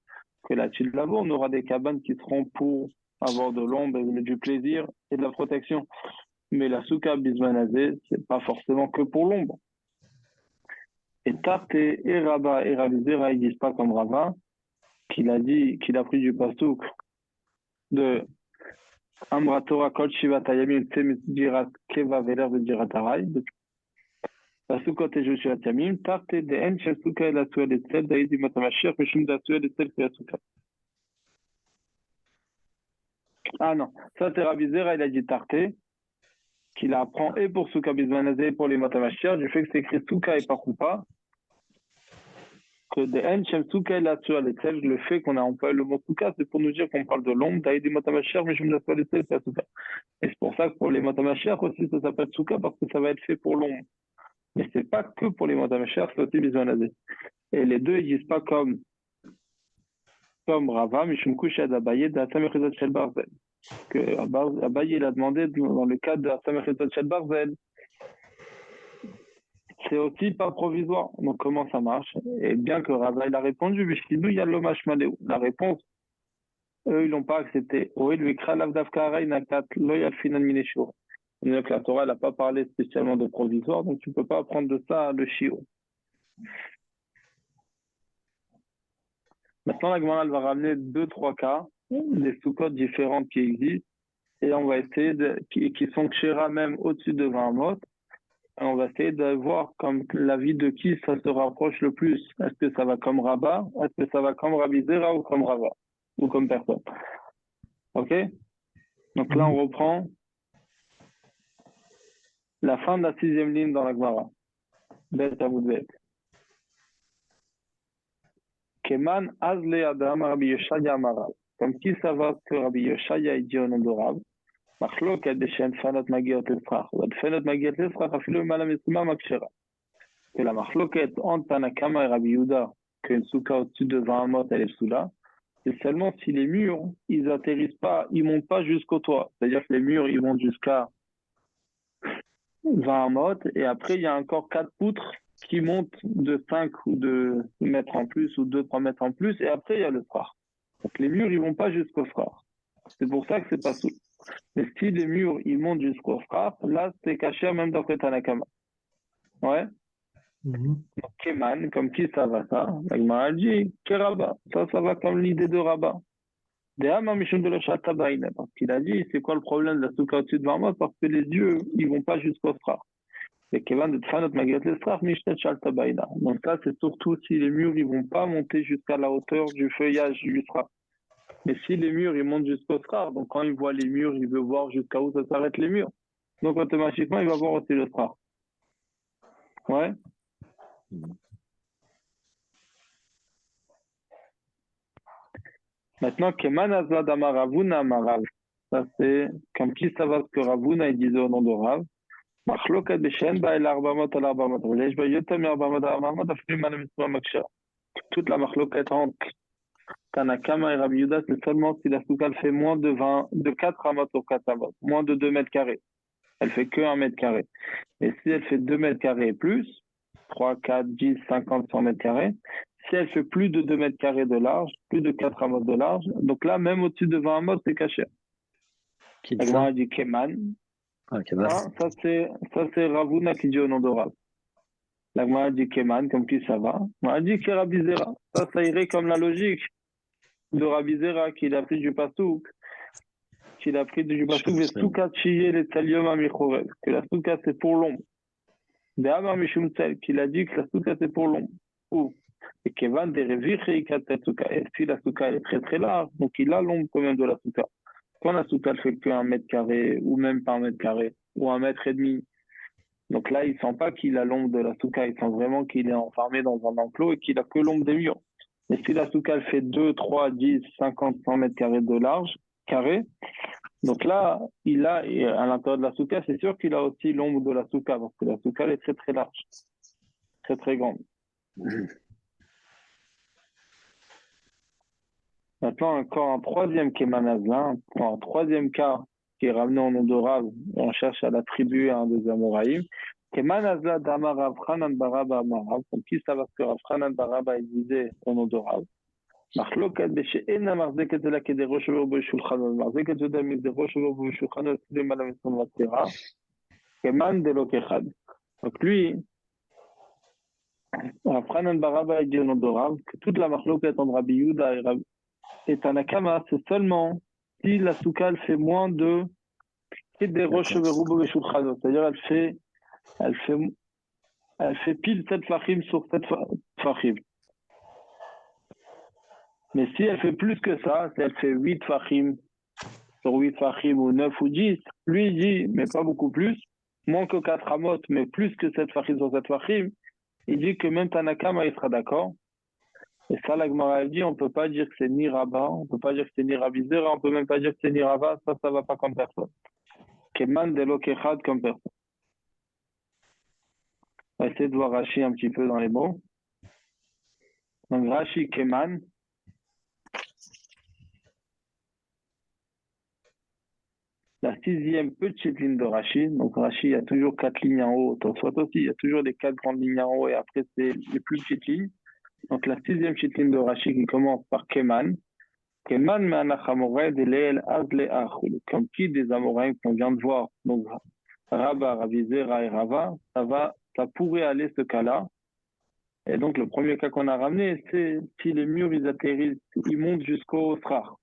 Que là, là-bas, on aura des cabanes qui seront pour avoir de l'ombre, du plaisir et de la protection. Mais la Souka Bismanazé, c'est pas forcément que pour l'ombre. Et Tarte et Rabba et Rabbi Zera, ils disent pas comme Rabba, qu'il a dit, qu'il a pris du pastouk de Amra Torah Kol Shiva Tayamim Tsemet Jirat Keva Veler de Jiratarai. Pasukot et Joshua Tamim, Tarte de En Shasuka et la Suel et Tsel, Daïdi Matamashir, Mishum da Suel et Tsel Kiyasuka. Ah non, ça c'est Rabbi Zera, il a dit Tarte, qu'il apprend et pour Souka Bismanazé et pour les Matamashir, du fait que c'est écrit Souka et pas Koupa, que de En Shasuka et la Suel et Tsel, le fait qu'on a employé le mot Souka, c'est pour nous dire qu'on parle de l'ombre, Daïdi Matamashir, Mishum da Suel et Tsel Kiyasuka. Et c'est pour ça que pour les Matamashir aussi, ça s'appelle Souka parce que ça va être fait pour l'ombre. Mais c'est pas que pour les Matamashir, c'est aussi Bismanazé. Et les deux, ils disent pas comme Rava, Mishum Kushad Abaye, de Hassam Echezot Shel Barzel. Que Abaye, il a demandé dans le cadre de Hassam Echezot Shel Barzel, c'est aussi pas provisoire. Donc comment ça marche? Et bien que Rava, il a répondu, Bishkidou, il y a l'hommage Maléou. La réponse, eux, ils l'ont pas accepté. Oui, lui, Kralav Davkara, Nakat, Loyal Finan Mineshur. C'est-à-dire que la Torah, elle n'a pas parlé spécialement de provisoire, donc tu peux pas apprendre de ça le Shio. Maintenant, la Gemara, elle va ramener 2-3 cas, des sous-codes différentes qui existent, et on va essayer qui sont kshera même au-dessus de 20 mots. On va essayer de voir comme l'avis de qui ça se rapproche le plus. Est-ce que ça va comme Rabat? Est-ce que ça va comme Rabbi Zera ou comme Rava? Ou comme personne? Ok? Donc là, on reprend la fin de la 6e ligne dans la Gemara. Bet à vous de bet. Keman azle adam Rabbi Yoshaya Amarav. Comme qui ça va que Rabbi Yoshaya est dit au nom de Rav? מחלוקת בשם דפנות מגיעות לסכך, והדפנות מגיעות לסכך אפילו אם על המשימה מקשרה. Que la marloquette entre Tanakama et Rabbi Yehuda, qu'une souka au-dessus de 20 mot, elle est sous là, c'est seulement si les murs, ils atterrissent pas, ils montent pas jusqu'au toit. C'est-à-dire que les murs, ils montent jusqu'à 20 mot, et après, il y a encore 4 poutres qui montent de 5 ou de mètres en plus, ou 2-3 mètres en plus, et après, il y a le phare. Donc les murs, ils vont pas jusqu'au phare. C'est pour ça que c'est pas sous. Mais si les murs, ils montent jusqu'au frappe, là, c'est caché même d'après Tanakama. Ouais. Donc, Keman, comme qui ça va ça? L'Agmara dit, Keraba. Ça va comme l'idée de Rabat. Dehama Mishum de l'Ochatabaïna. Parce qu'il a dit, c'est quoi le problème de la souka au-dessus de Varmot? Parce que les yeux, ils vont pas jusqu'au frappe. Et Keman de Tfanot Magat l'Estraf, Mishtet Shaltabaïna. Donc ça, c'est surtout si les murs, ils vont pas monter jusqu'à la hauteur du feuillage du frappe. Mais si les murs, ils montent jusqu'au phare, donc quand il voit les murs, il veut voir jusqu'à où ça s'arrête les murs. Donc automatiquement, il va voir aussi le phare. Ouais. Maintenant, Keman Azad Amaravuna Amarav. Ça, c'est comme qui ça va ce que Ravuna il disait au nom de Rav. מחלוקת בשאין בה אלא 400 על 400, אבל יש בה יותר מ-400 על 400, אפילו מעל מצווה מקשה. Toute la מחלוקת entre Tanakama et Rabbi Yuda, c'est seulement si la souka fait moins de 20, de 4 amot sur 4 amot, moins de 2 mètres carrés. Elle fait que 1 mètre carré. Et si elle fait 2 mètres carrés et plus, 3, 4, 10, 50, 100 mètres carrés, si elle fait plus de 2 mètres carrés de large, plus de 4 amot de large, donc là, même au-dessus de 20 amot, c'est caché. Qui La dit Gemara ça? dit Keman. Ok, bah. Ça, c'est Ravuna qui dit au nom de Rav. La Gemara dit Keman, comme qui ça va. On a dit que Rabbi Zera. Ça irait comme la logique de Rabbi Zera, qu'il a pris du pasouk. Qu'il a pris du pasouk, les soukas chiyé les talium amichorev. Que la souka c'est pour l'ombre. De Amar Mishum Tel, qu'il a dit que la souka c'est pour l'ombre. Ou, et Kevan de Reviche Ikatet souka. Et si la souka est très très large, donc il a l'ombre quand même de la souka. Quand la souka ne fait que 1 mètre carré, ou même pas 1 mètre carré, ou 1 mètre et demi, donc là, il ne sent pas qu'il a l'ombre de la souka, il sent vraiment qu'il est enfermé dans un enclos et qu'il a que l'ombre des murs. Mais si la souka fait 2, 3, 10, 50, 100 mètres carrés de large, carré, donc là, il a, et à l'intérieur de la souka, c'est sûr qu'il a aussi l'ombre de la souka, parce que la souka elle est très très large, très très grande. Maintenant, encore un troisième qui est manazin, un troisième cas qui est ramené en nom de Rav, on cherche à l'attribuer à un des Amoraïm. Qui est manazla d'Amar Rav Chanan Baraba Amarav, comme qui ça va ce que Rav Chanan Baraba il disait au nom de Rav. מחלוקת בשאינה מחזקת אלא כדי ראש ובו בשולחנו, מחזקת יודע מכדי ראש ובו בשולחנו, למעלה מ-20 מסתירה, כמאן דלא כאחד. Donc lui, Rav Chanan Baraba il dit au nom de Rav que toute la מחלוקת entre Rabbi Yehuda et Tanakama, c'est seulement si la souka fait moins de des roches c'est-à-dire elle fait pile 7 fachim sur 7 fachim. Mais si elle fait plus que ça, si elle fait 8 fachim sur 8 fachim ou 9 ou 10, lui il dit, mais pas beaucoup plus, moins que 4 amot, mais plus que 7 fachim sur 7 fachim, il dit que même Tanakama il sera d'accord. Et ça, la Gemara dit, on ne peut pas dire que c'est ni Rabat, on ne peut pas dire que c'est ni Rabbi Zera, on ne peut même pas dire que c'est ni Rava, ça ne va pas comme personne. Keman de l'Okechad comme personne. On va essayer de voir Rashi un petit peu dans les mots. Donc Rashi Keman. La 6e petite ligne de Rashi. Donc Rashi, il y a toujours 4 lignes en haut. Soit aussi, il y a toujours les 4 grandes lignes en haut et après c'est les plus petites lignes. Donc la 6e petite ligne de Rashi qui commence par Keman. Keman me'anach Amoraïm de Leel Azle Achul. Comme qui des Amoraïm qu'on vient de voir. Donc Rabba, Rabbi Zera et Rava, ça pourrait aller ce cas-là. Et donc, le premier cas qu'on a ramené, c'est si les murs, ils atterrissent, ils montent jusqu'au Srar.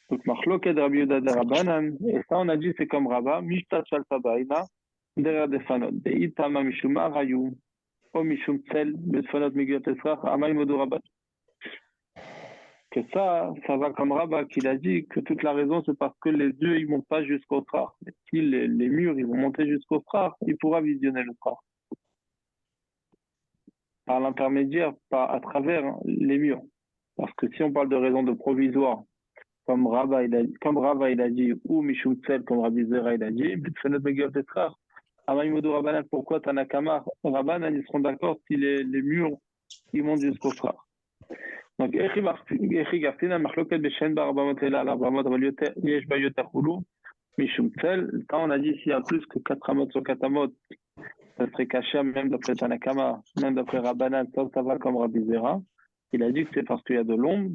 Donc, Marloket Rabbi Yehuda de Rabbanan, et ça, on a dit, c'est comme Rabba, Mishtat Shal Tabaïna, derrière des fanot, de Itama Mishum Arayu, O Mishum Tsel, Besfanot Migyot Esrach, Amay Modo Rabbat. Que ça va comme Rabba, qu'il a dit que toute la raison, c'est parce que les yeux, ils montent pas jusqu'au Srar. Si les murs, ils vont monter jusqu'au Srar, il pourra visionner le Srar. Par l'intermédiaire, à travers les murs. Parce que si on parle de raison de provisoire, comme Rava il a dit, ou Mishum Tsel, comme Rabbi Zera il a dit, pourquoi Tanakama, Rabbanan, ils seront d'accord si les murs ils montent jusqu'au frère. Donc, Mishum Tsel, quand on a dit s'il y a plus que 4 amot sur 4 amot, ça serait caché même d'après Tanakama, même d'après Rabbanan, ça va comme Rabbi Zera. Il a dit que c'est parce qu'il y a de l'ombre,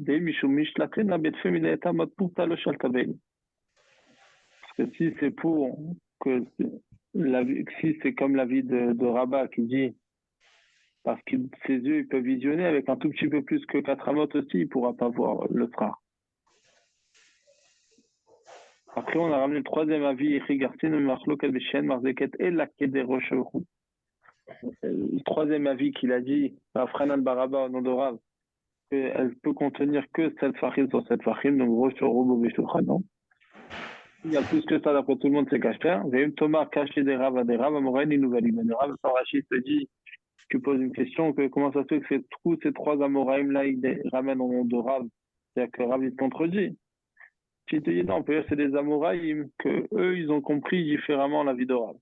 parce que si c'est pour que si c'est comme l'avis de Rabat qui dit parce que ses yeux ils peuvent visionner avec un tout petit peu plus que 4 amot aussi, il ne pourra pas voir le frère. Après, on a ramené le troisième avis, le troisième avis qu'il a dit, Rav Baraba au nom de Rav, qu'elle peut contenir que 7 fachim sur 7 fachim, donc gros sur Robo Beshulchan. Il y a plus que ça, d'après tout le monde, c'est caché. J'ai eu Thomas caché des Rav à des Rav, à Moraine, une nouvelle image. Rav Rachid se dit, tu poses une question, que comment ça se fait que tous ces 3 Amoraïm là, ils ramènent au nom de Rav, c'est-à-dire que Rav il se contredit. Tu te dis non, on peut dire que c'est des Amoraïm, que eux, ils ont compris différemment la vie de Rav.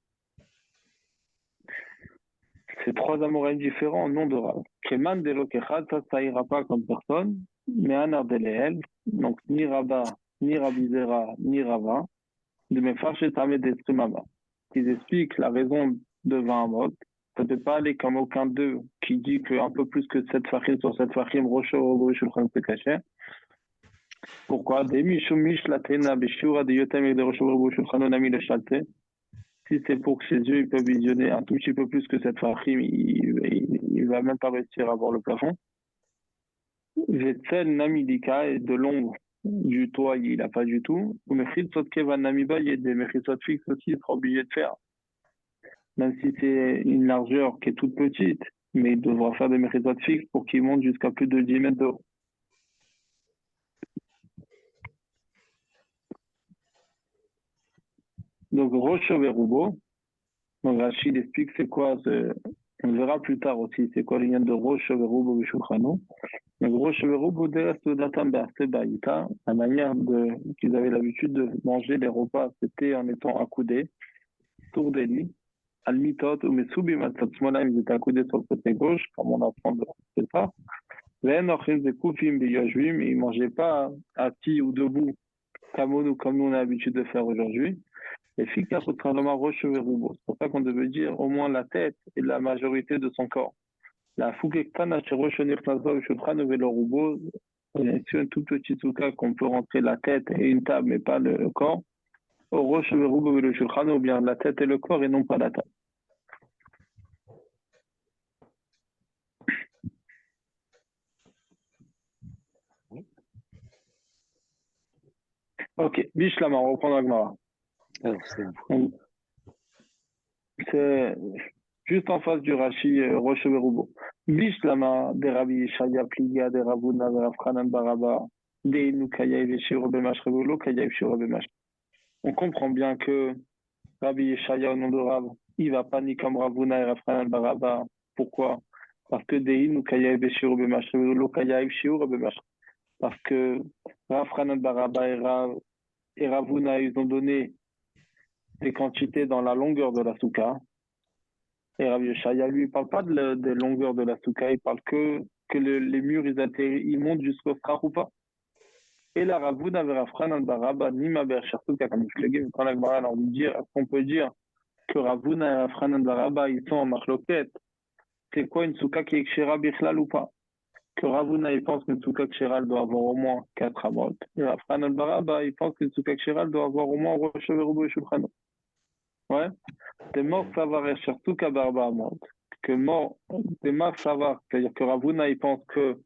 C'est trois Amoraïm différents, non de Rav. Keman de Lokechad, ça ira pas comme personne, mais Anar Deleel, donc ni Rabba, ni Rabizera, ni Rava, de me faire chez Tamé d'Estrimama. Ils expliquent la raison de 20 mots. Ça ne peut pas aller comme aucun d'eux qui dit qu'un peu plus que 7 fachim sur 7 fachim, Rocho, Shulchan, c'est caché. Pourquoi? Des Mishumish, la Tena, Beshura, de Yotem et de Rocho, Shulchan, on a mis le chalté. Si c'est pour que ses yeux ils peuvent visionner un tout petit peu plus que 7 fachim, il va même pas réussir à voir le plafond. Vetzel, Namidika, et de l'ombre du toit, il n'a pas du tout. Ou Mechid, Sotkevan, Namiba, il y a des Mechid, fixes aussi, il sera obligé de faire. Même si c'est une largeur qui est toute petite, mais il devra faire des mérites fixes pour qu'il monte jusqu'à plus de 10 mètres de haut. Donc, Roche Verubo, donc Rachid explique c'est quoi, on verra plus tard aussi, c'est quoi le lien de Roche Verubo Vishulchano. Donc, Roche Verubo, la manière qu'ils avaient l'habitude de manger les repas, c'était en étant accoudés, autour des lits. Al-Mitot ou Mesubi Matsatsmona, ils étaient accoudés sur le côté gauche, comme on apprend de c'est ça. Ils ne mangeaient pas assis ou debout, comme nous on a l'habitude de faire aujourd'hui. Et c'est pour ça qu'on devait dire au moins la tête et la majorité de son corps. La Foukektana chez Roshonir Plaza, Shulchan, Velorubo, c'est une toute petite souka qu'on peut rentrer la tête et une table, mais pas le corps. Au Rosh Verubo Velo Shulchan, ou bien la tête et le corps et non pas la table. Ok, Bishlama, on reprend la Gemara. Alors, C'est juste en face du Rashi Rosh Verubo. Bishlama, des Rabbi Yeshaya Pliga, des Ravuna, des Rafranan Baraba, des Nukaya et Shiro Bemash Revolo, Kaya et Shiro Bemash. On comprend bien que Rabbi Yeshaya, au nom de Rav, il va pas ni comme Ravuna et Rafranan Baraba. Pourquoi? Parce que des Nukaya et Shiro Bemash Revolo, Kaya et Shiro Bemash. Parce que Rafranan Baraba et Ravuna, ils ont donné des quantités dans la longueur de la soukha. Et Rabbi Yeshaya, lui, il ne parle pas de longueur de la soukha, il parle que les murs, ils montent jusqu'au Fraroupa. Et la Ravuna Verafran al-Baraba, Nima Berchersuka, comme je l'ai dit, quand la Gemara a envie de dire, est-ce qu'on peut dire que Ravuna et Verafran al-Baraba, ils sont en marloquette? C'est quoi une soukha qui est kshira bichlal ou pas? Que Ravuna, il pense qu'une soukha kshira, doit avoir au moins 4 amot. Et Verafran al-Baraba, il pense qu'une soukha kshira, doit avoir au moins Rosh Verubo et Shulchano. Ouais. Des morts savar surtout qu'à barba amont. Que mort, des morts savar, c'est-à-dire que Ravuna il pense que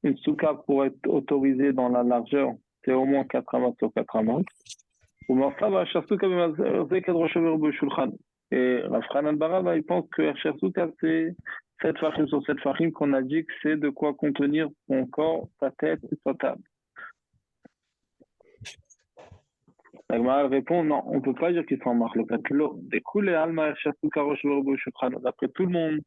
une souka pour être autorisée dans la largeur, c'est au moins 4 amas sur 4 amas. Ou mort savar surtout qu'à shulchan. Et Rafran al-Baraba il pense que Shersouka c'est 7 fachim sur 7 fachim qu'on a dit que c'est de quoi contenir son corps, sa tête et sa table. La Gemara répond non, on ne peut pas dire qu'ils sont en marloquat. D'après tout le monde,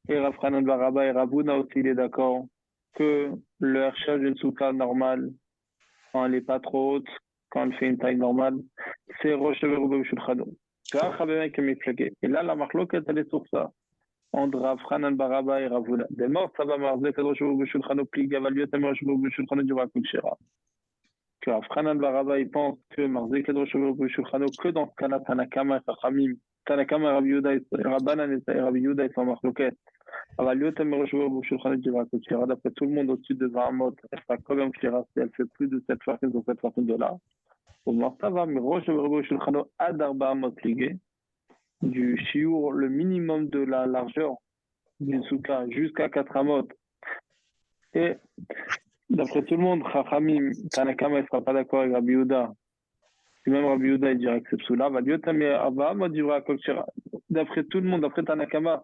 et Rafran Baraba et Ravuna aussi, il est d'accord que le herchage d'une souka normale, quand elle n'est pas trop haute, quand elle fait une taille normale, c'est Rosh Verubo Shulchano. Et là, la marloquat, elle est sur ça. Entre Rafran Baraba et Ravuna. Des morts, ça va marzer que Rosh Verubo Shulchano plie, Gavaliot et Rosh Verubo Shulchano du Rakul Shira. Que Afran al-Baraba, il pense que Marzé Kedro Shulchan Shulchano, que dans ce cas-là, Tanakama et Chachamim, Tanakama et Rabbi Yehuda, Rabbanan et Rabbi Yehuda, ils sont marloquettes. Avaliot et Rosh Shulchan du Rakul Shira, d'après tout le monde au-dessus de 20 mots, elle sera quand même Shira, si elle fait plus de 7 farines sur 7 farines de là. Au Martava, mais Rosh Shulchano Adarba Mot Ligé, du Shiur, le minimum de la largeur d'une souka jusqu'à 4 amot. Et d'après tout le monde, Chachamim, Tanakama, il ne sera pas d'accord avec Rabbi Yehuda. Et même Rabbi Yehuda, il dirait que c'est Psoula. D'après tout le monde, d'après Tanakama,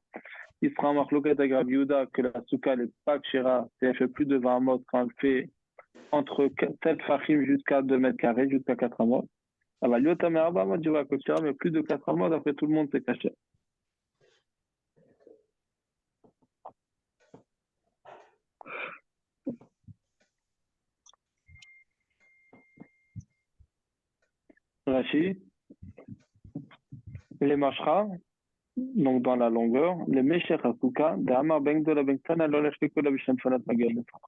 il sera en marloquette avec Rabbi Yehuda que la souka n'est pas kshira, si elle fait plus de 20 amot, quand elle fait entre 7 fachim jusqu'à 2 mètres carrés, jusqu'à 4 amot. Mais plus de 4 amot, d'après tout le monde, c'est caché. Rashi, les mashra, donc dans la longueur, les Meshech Asuka, de Amar Ben Gdola Ben Ktana, lo lech likola b'shem fanat magel nefach.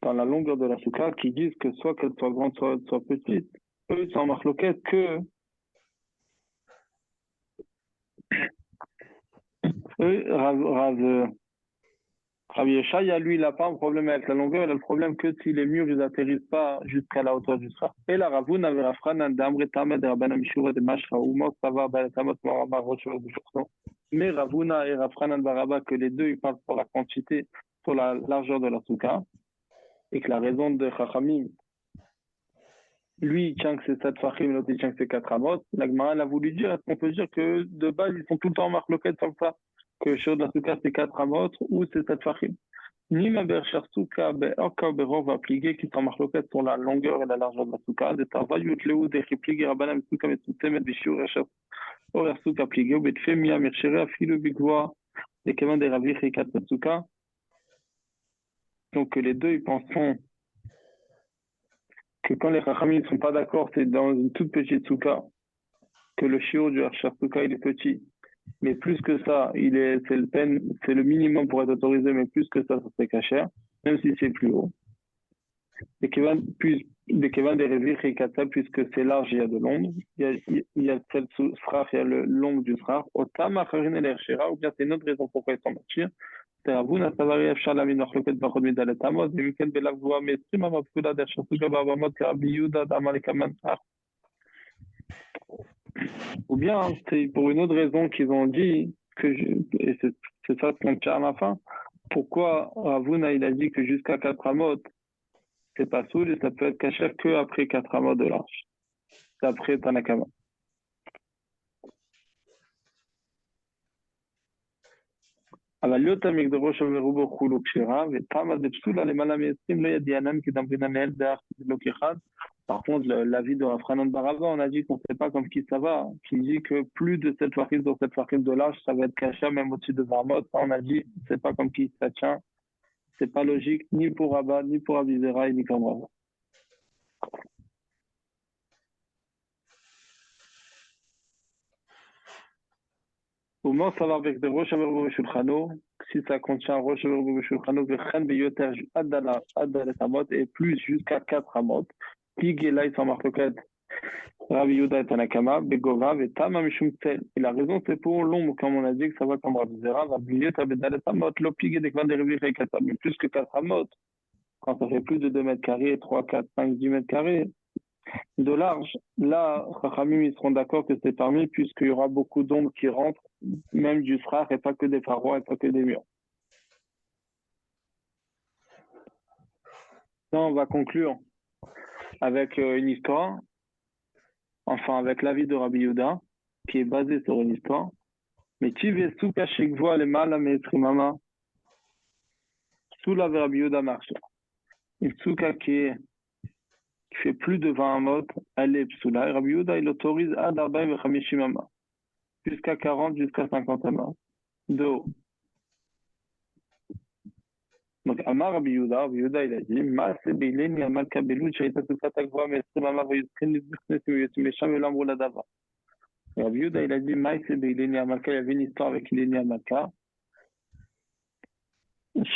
Dans la longueur de la souka, qui disent que soit qu'elle soit grande, soit qu'elle soit petite, eux, ils sont en marloquette que eux, Rav Yeshaya, lui, il n'a pas un problème avec la longueur, il a le problème que si les murs, ils n'atterrissent pas jusqu'à la hauteur du sphare. Et la Ravuna, avait Rafranan, d'Amre Tamed, de Rabbanam Mishura, de Mashra, Umot, Savar, Balatamot, Morama, Rocheva, de Jourson. Mais Ravuna et Rafranan Baraba, que les deux, ils parlent pour la quantité, pour la largeur de la souka, et que la raison de Chachamim, lui, il tient que c'est 7 fachim, l'autre, il tient que c'est 4 amot. La Gemara, elle a voulu dire, est-ce qu'on peut dire que de base, ils sont tout le temps en marloquette comme ça, que le show de la souka, c'est 4 amot, ou c'est 7 fachim. Ni ma bercher souka, be'oka, berov, va plier, qui sont en marloquette sur la longueur et la largeur de la souka, de travail, ou de riplier, rabanam, souka, mais souka, mais bichur, recher, or, souka, plier, ou betfe, mia, merchere, afilu, bigvoa, des keman, des ravich, et 4 souka. Donc, les deux, ils penseront que quand les Chachamim ne sont pas d'accord, c'est dans une toute petite souka, que le shiur du Archer Souka, il est petit. Mais plus que ça, c'est le minimum pour être autorisé, mais plus que ça serait caché, même si c'est plus haut. Des Kevan des Revich et Katsal, puisque c'est large, il y a de l'ombre. Il y a celle sous Srach, il y a l'ombre du Srach. Otam, Acharin et l'Erchera, ou bien c'est une autre raison pourquoi ils sont martyrs. C'est Ravuna, Savari, Efshar, Lamin, Orloket, Bachod, Midalet, Amos, et Mikel, Belav, Voa, Mestrim, Amapkula, d'Archer Souka, Bavamot, Karabi, Yuda, Damalekaman, ou bien c'est pour une autre raison qu'ils ont dit et c'est ça ce qu'on tient à la fin. Pourquoi Ravuna il a dit que jusqu'à 4 amot c'est pas soul et ça peut être caché que après 4 amot de large. C'est après Tanakama. אבל לא תמיד דרוש ורובו חולו כשרה, ופעם זה פסולה למעלה מ-20 לא ידיענן כדמרינן לאל דרך לא כאחד. Par contre, l'avis de Rafranan Baraba, on a dit qu'on ne sait pas comme qui ça va, qui dit que plus de 7 farim dans 7 farim de large, ça va être caché même au-dessus de 20 mots. Ça, on a dit, c'est pas comme qui ça tient. C'est pas logique, ni pour Rabat, ni pour Avizera, ni comme Rabat. Au moins, ça va avec des roches à Shulchano, si ça contient roche à Shulchano, Vechen Beyoter Adal Amot, et plus jusqu'à 4 amot. Pigela, ils sont marqués. Rabbi Yuda et Tanakama, Begova, Vetama, Mishum Tel. Et la raison, c'est pour l'ombre, comme on a dit, que ça va comme Rabbi Zera, Rabbi Yuda, Bedalet Amot, Lopig et Dekvan des Révis et Kata. Mais plus que 4 amot, quand ça fait plus de 2 mètres carrés, 3, 4, 5, 10 mètres carrés de large, là, Chachamim, ils seront d'accord que c'est parmi, puisqu'il y aura beaucoup d'ombres qui rentrent, même du frère, et pas que des parois, et pas que des murs. Là, on va conclure avec une histoire, enfin avec l'avis de Rabbi Yuda, qui est basé sur une histoire. Mais Tive Souka Shekvoa le Mala Meetrimama, sous la Rabbi Yuda marche. Une souka qui fait plus de 20 amot, elle est psoula. Et Rabbi Yuda, il autorise ad 40 v'chamishim ama, jusqu'à 40, jusqu'à 50 ama, de haut. Donc, Amar Rabbi Yuda, il a dit, Ma se beileni amal kabelu, shaita souka takvoa me'etrim ama, v'yutkin l'izbuchnes, v'yutimesham elamru ladava. Rabbi Yuda, il a dit, Ma se beileni amalka, il y avait une histoire avec Ileni Amalka.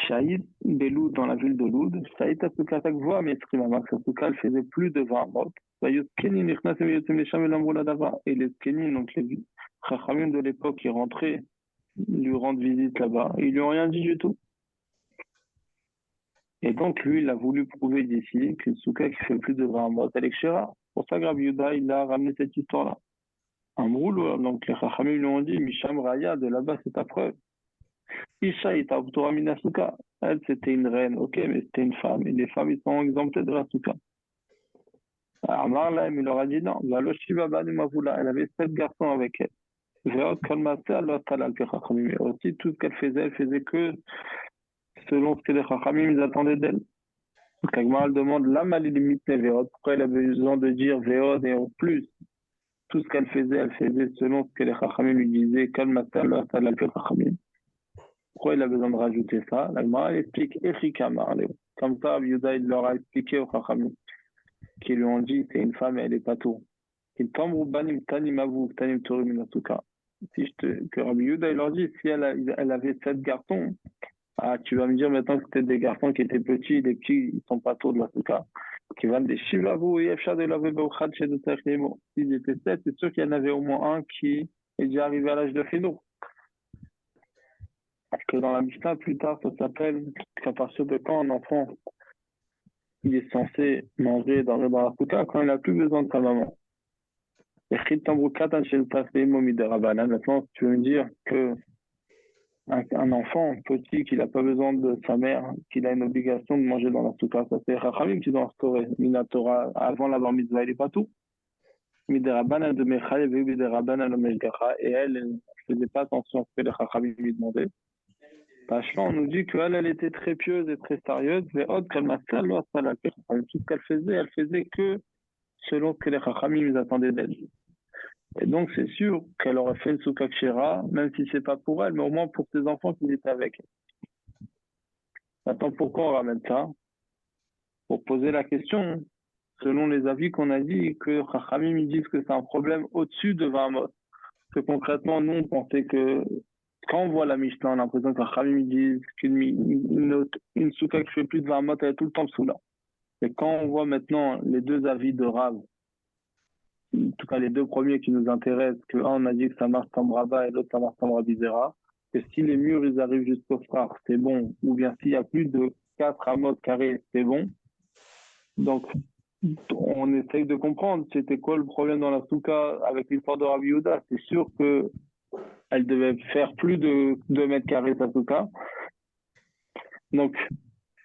Shahid Beloud dans la ville de Loud, Shahid Asukata voit mais Trimama, sa souka elle faisait plus de 20 morts. Et les Skenim, donc les Chachamim de l'époque qui rentraient, lui rendre visite là-bas, ils lui ont rien dit du tout. Et donc lui, il a voulu prouver d'ici qu'une souka qui fait plus de 20 morts, elle est kshera. Pour ça, Rabbi Yuda, il a ramené cette histoire-là. Amroul, donc les Chachamim lui ont dit, Misham Raya, de là-bas c'est ta preuve. Isha est Abdurah Minasuka. Elle, c'était une reine, ok, mais c'était une femme. Et les femmes, ils sont exemptées de la souka. Amar là, il leur a dit non. Elle avait 7 garçons avec elle. Et aussi, tout ce qu'elle faisait que selon ce que les Chachamim ils attendaient d'elle. Donc, elle demande la limite les Véod. Pourquoi elle avait besoin de dire Véod et en plus tout ce qu'elle faisait selon ce que les Chachamim lui disaient. Pourquoi il a besoin de rajouter ça? La Gemara explique Echika Marleo. Comme ça, Rabbi Yehuda, il leur a expliqué aux Chachamim, qui lui ont dit, c'est une femme et elle est pas tout. Il tombe banim tanim avu, tanim torim minasuka. Que Rabbi Yehuda, il leur dit, si elle avait 7 garçons, ah, tu vas me dire maintenant que c'était des garçons qui étaient petits, les petits, ils sont pas tôt de la souka. Qui va me dire, Shivavu, Yefsha de la Vebeuchad chez de Technimo. S'ils étaient 7, c'est sûr qu'il y en avait au moins un qui est déjà arrivé à l'âge de Khidou. Parce que dans la Mishnah, plus tard, ça s'appelle qu'à partir de quand un enfant il est censé manger dans la souka, quand il n'a plus besoin de sa maman. Maintenant, si tu veux me dire que un enfant petit qui n'a pas besoin de sa mère, qu'il a une obligation de manger dans la souka, ça c'est Chachamim qui doit instaurer. Minatora, avant la bar mitzvah, il n'est pas tout. Midérabana de Mechaï, Midérabana de Meshgacha, et elle ne faisait pas attention à ce que les Chachamim lui demandaient. Vachement, on nous dit qu'elle était très pieuse et très sérieuse, mais autre qu'elle m'a fait, tout ce qu'elle faisait que selon ce que les Chachamim lui attendaient d'elle. Et donc, c'est sûr qu'elle aurait fait une soukha kshera, même si c'est pas pour elle, mais au moins pour ses enfants qui étaient avec elle. Maintenant, pourquoi on ramène ça? Pour poser la question, selon les avis qu'on a dit, que Chachamim ils disent que c'est un problème au-dessus de 20 mot. Que concrètement, nous, on pensait que quand on voit la Mishnah, on a l'impression que Chachamim ils disent qu'une soukha qui fait plus de 20 mot, elle est tout le temps sous là. Et quand on voit maintenant les deux avis de Rav, en tout cas les deux premiers qui nous intéressent, que un on a dit que ça marche comme Rabat et l'autre ça marche comme Rabbi Zera, que si les murs ils arrivent jusqu'au phare, c'est bon, ou bien s'il y a plus de 4 amots carrés, c'est bon. Donc on essaye de comprendre c'était quoi le problème dans la souka avec l'histoire de Rabbi Yehuda. C'est sûr que elle devait faire plus de 2 mètres carrés sa souka. Donc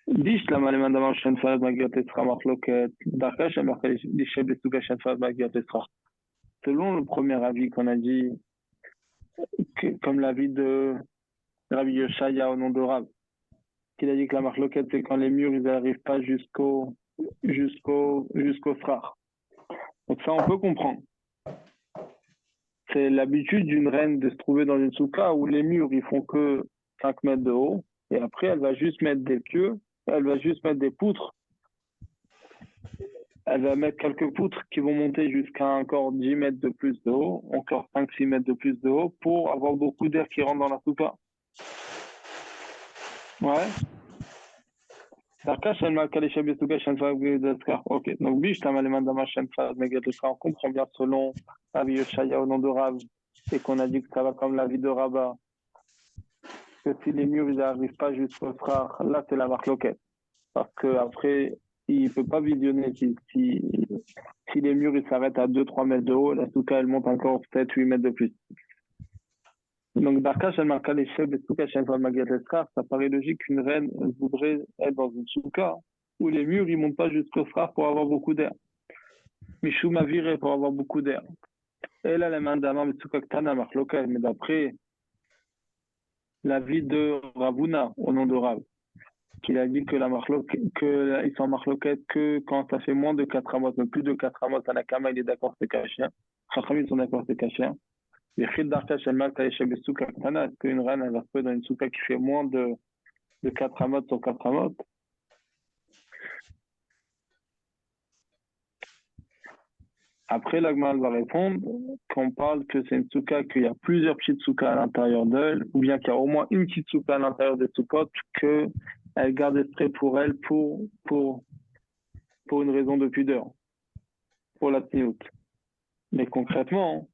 Dish la malemandama shenfaz magiot esra marloket dakash amarkal dishe besuka shenfaz magiot esra. Selon le premier avis qu'on a dit, comme l'avis de Rabbi Yoshaya au nom de Rav, qu'il a dit que la marloquette, c'est quand les murs ils n'arrivent pas jusqu'au frère. Donc ça, on peut comprendre. C'est l'habitude d'une reine de se trouver dans une souka où les murs ils font que 5 mètres de haut, et après elle va juste mettre des pieux, elle va juste mettre des poutres. Elle va mettre quelques poutres qui vont monter jusqu'à encore 10 mètres de plus de haut, encore 5-6 mètres de plus de haut, pour avoir beaucoup d'air qui rentre dans la souka. Ouais. Ok. Donc, on comprend bien selon Rabbi Yoshaya au nom de Rav, et qu'on a dit que ça va comme la vie de Rabat, que si les murs n'arrivent pas jusqu'au frère, là c'est la marloquette. Parce qu'après, il ne peut pas visionner si les murs ils s'arrêtent à 2-3 mètres de haut, la souka elle monte encore 7-8 mètres de plus. Donc, ça paraît logique qu'une reine voudrait être dans une souka où les murs ils montent pas jusqu'au frère pour avoir beaucoup d'air. Mishuma viré pour avoir beaucoup d'air. Et là, les mandamans souka ktana marloket, mais d'après l'avis de Ravuna au nom de Rav, qu'il a dit que ils sont marloquettes que quand ça fait moins de 4 amot, mais plus de 4 amot, Tanakama il est d'accord, c'est caché. Chachamim sont d'accord, c'est caché. Est-ce qu'une reine elle va se trouver dans une souka qui fait moins de 4 amot sur 4 amot? Après, l'Agma va répondre qu'on parle que c'est une souka, qu'il y a plusieurs petites soukas à l'intérieur d'elle, ou bien qu'il y a au moins une petite souka à l'intérieur des soukot, qu'elle garde exprès pour elle pour une raison de pudeur, pour la tniout. Mais concrètement,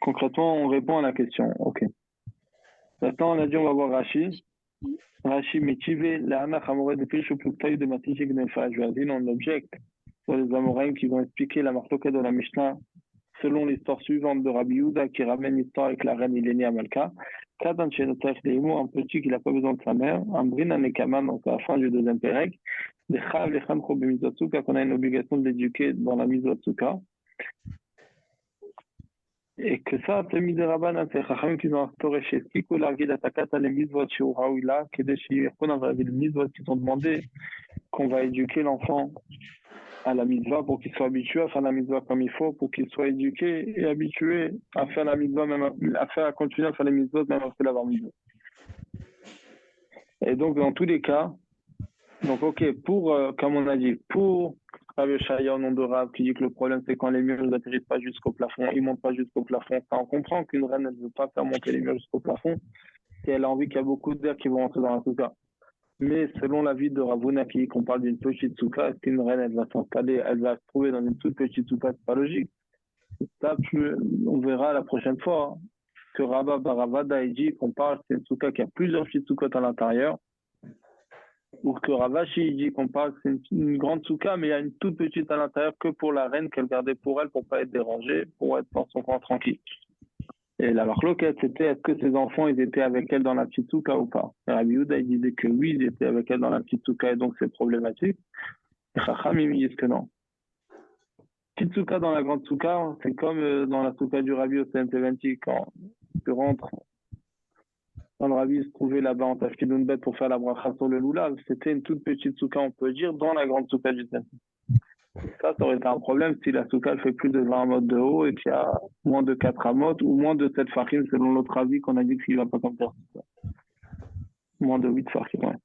on répond à la question. Ok. Maintenant, on a dit on va voir Rashi. Rashi Mechivé, la Hana Chamoré de Pichou Pluktaï de Matijik Nefa. Je vais dire, on objecte sur les Amoraïm qui vont expliquer la marloquette de la Mishnah selon l'histoire suivante de Rabbi Yehuda qui ramène l'histoire avec la reine Ilénia Malka. Katan Shenoter Deimo, un petit qui n'a pas besoin de sa mère, un Brin Anekaman, donc à la fin du deuxième Pérec, des Chav, les Chamcho Bemizotsuka, qu'on a une obligation de l'éduquer dans la Mizotsuka. Et que ça, c'est Mideraban, c'est Chachamim qui ont instauré chez Skikou, l'argile atakata, les Mizvot chez Uraouila, qui est des Shirkon, les Mizvot qui sont demandés qu'on va éduquer l'enfant à la mitzvah pour qu'il soit habitué à faire la mitzvah comme il faut, pour qu'il soit éduqué et habitué à faire la mitzvah, à continuer à faire les mitzvot même après l'avoir mitzvah. Et donc, dans tous les cas, donc, ok, comme on a dit, pour Rabbi Shaya au nom de Rav, qui dit que le problème, c'est quand les murs n'atterrissent pas jusqu'au plafond, ils montent pas jusqu'au plafond. Ça, on comprend qu'une reine, elle ne veut pas faire monter les murs jusqu'au plafond, si elle a envie qu'il y a beaucoup d'air qui vont rentrer dans la souka. Mais selon l'avis de Ravuna, qui dit qu'on parle d'une petite souka, est-ce qu'une reine, elle va s'installer, elle va se trouver dans une toute petite souka? C'est pas logique. Ça, on verra la prochaine fois, hein, que Rabba Baravada, il dit qu'on parle, c'est une souka qui a plusieurs petites soukottes à l'intérieur, ou que Ravashi, il dit qu'on parle, c'est une grande souka, mais il y a une toute petite à l'intérieur que pour la reine qu'elle gardait pour elle, pour pas être dérangée, pour être dans son coin tranquille. Et la marloquette, c'était est-ce que ses enfants, ils étaient avec elle dans la petite souka ou pas? Et Rabbi Yehuda, il disait que oui, ils étaient avec elle dans la petite souka et donc c'est problématique. Et Chacham, ils disent que non. Petite souka dans la grande souka, c'est comme dans la souka du Rabbi au CNT20, quand tu rentres dans le Rabbi, se trouvait là-bas en tafkidoun bête pour faire la bracha sur le loulav. C'était une toute petite souka, on peut dire, dans la grande souka du CNT. Ça aurait été un problème si la souka fait plus de 20 amotes de haut et qu'il y a moins de 4 amotes ou moins de 7 farim selon l'autre avis qu'on a dit qu'il ne va pas comme ça. Moins de 8 farim, ouais.